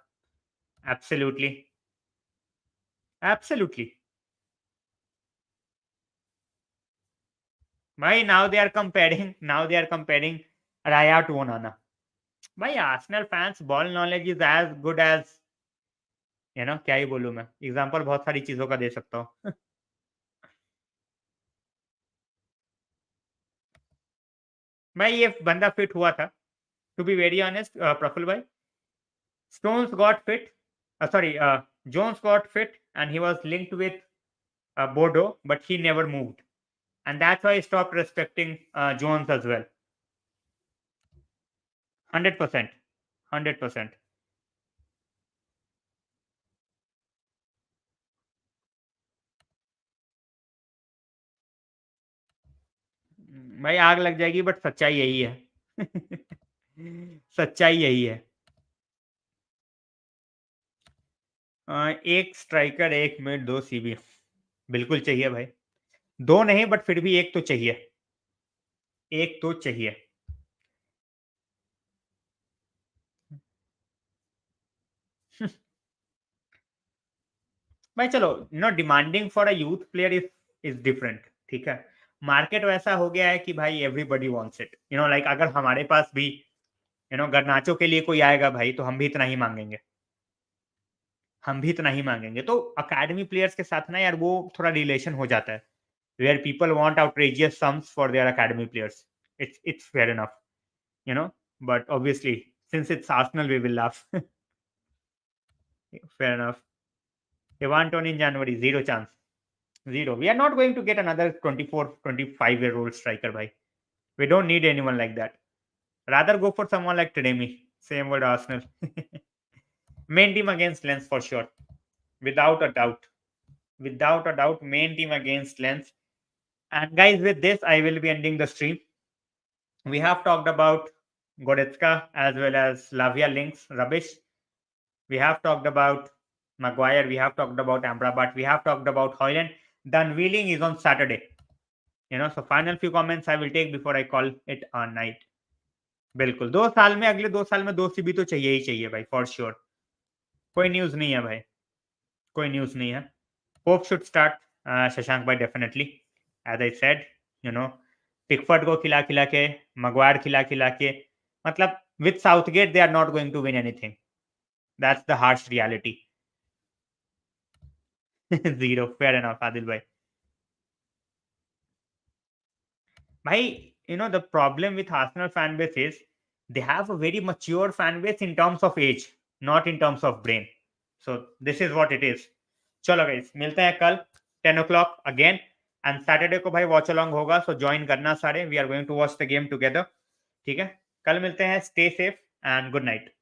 Absolutely. Absolutely. भाई now they are comparing Raya to Onana. भाई Arsenal fans ball knowledge is as good as क्या ही बोलूं मैं. Example बहुत सारी चीजों का दे सकता हूँ. भाई ये बंदा फिट हुआ था. To be very honest Praful भाई, Stones got fit. Jones got fit and he was linked with Bordeaux, but he never moved. And that's why I stopped respecting Jones as well. 100%. 100%. भाई आग लग जाएगी, बट सच्चाई यही है. सच्चाई यही है. एक स्ट्राइकर, एक मिड, 2 सीबी बिल्कुल चाहिए भाई. 2 नहीं, बट फिर भी एक तो चाहिए. एक तो चाहिए। भाई चलो, demanding for a youth player is different, ठीक है। मार्केट वैसा हो गया है कि भाई एवरीबॉडी वांट्स इट, लाइक अगर हमारे पास भी गर्नाचो के लिए कोई आएगा भाई, तो हम भी इतना ही मांगेंगे, हम भी इतना ही मांगेंगे। तो अकेडमी प्लेयर्स के साथ ना यार वो थोड़ा रिलेशन हो जाता है, where people want outrageous sums for their academy players. It's fair enough, you know. But obviously, since it's Arsenal, we will laugh. Fair enough. They want on in January, zero chance. Zero. We are not going to get another 24, 25-year-old striker, bhai. We don't need anyone like that. Rather go for someone like Tademi. Same word Arsenal. Main team against Lens for sure. Without a doubt. Without a doubt, main team against Lens. And guys, with this, I will be ending the stream. We have talked about Goretzka as well as Lavia links, rubbish. We have talked about Maguire. We have talked about Amrabat. We have talked about Hojlund. The unveiling is on Saturday. So final few comments I will take before I call it a night. बिल्कुल, 2 साल में, अगले 2 साल में 2 CB तो चाहिए ही चाहिए भाई, फॉर श्योर। कोई न्यूज नहीं है भाई, कोई न्यूज नहीं है। होप शुड स्टार्ट शशांक भाई, definitely. As I said, Pickford को खिला खिला के, मगवायर खिला खिला के, मतलब with Southgate they are not going to win anything. That's the harsh reality. Zero, fair enough Adil भाई। भाई, the problem with Arsenal fan base is they have a very mature fan base in terms of age, not in terms of brain. So this is what it is. चलो guys, मिलते हैं कल 10 o'clock again, and Saturday को भाई watch along होगा, सो join करना सारे। We are going to watch the game together, ठीक है। कल मिलते हैं, stay safe and good night.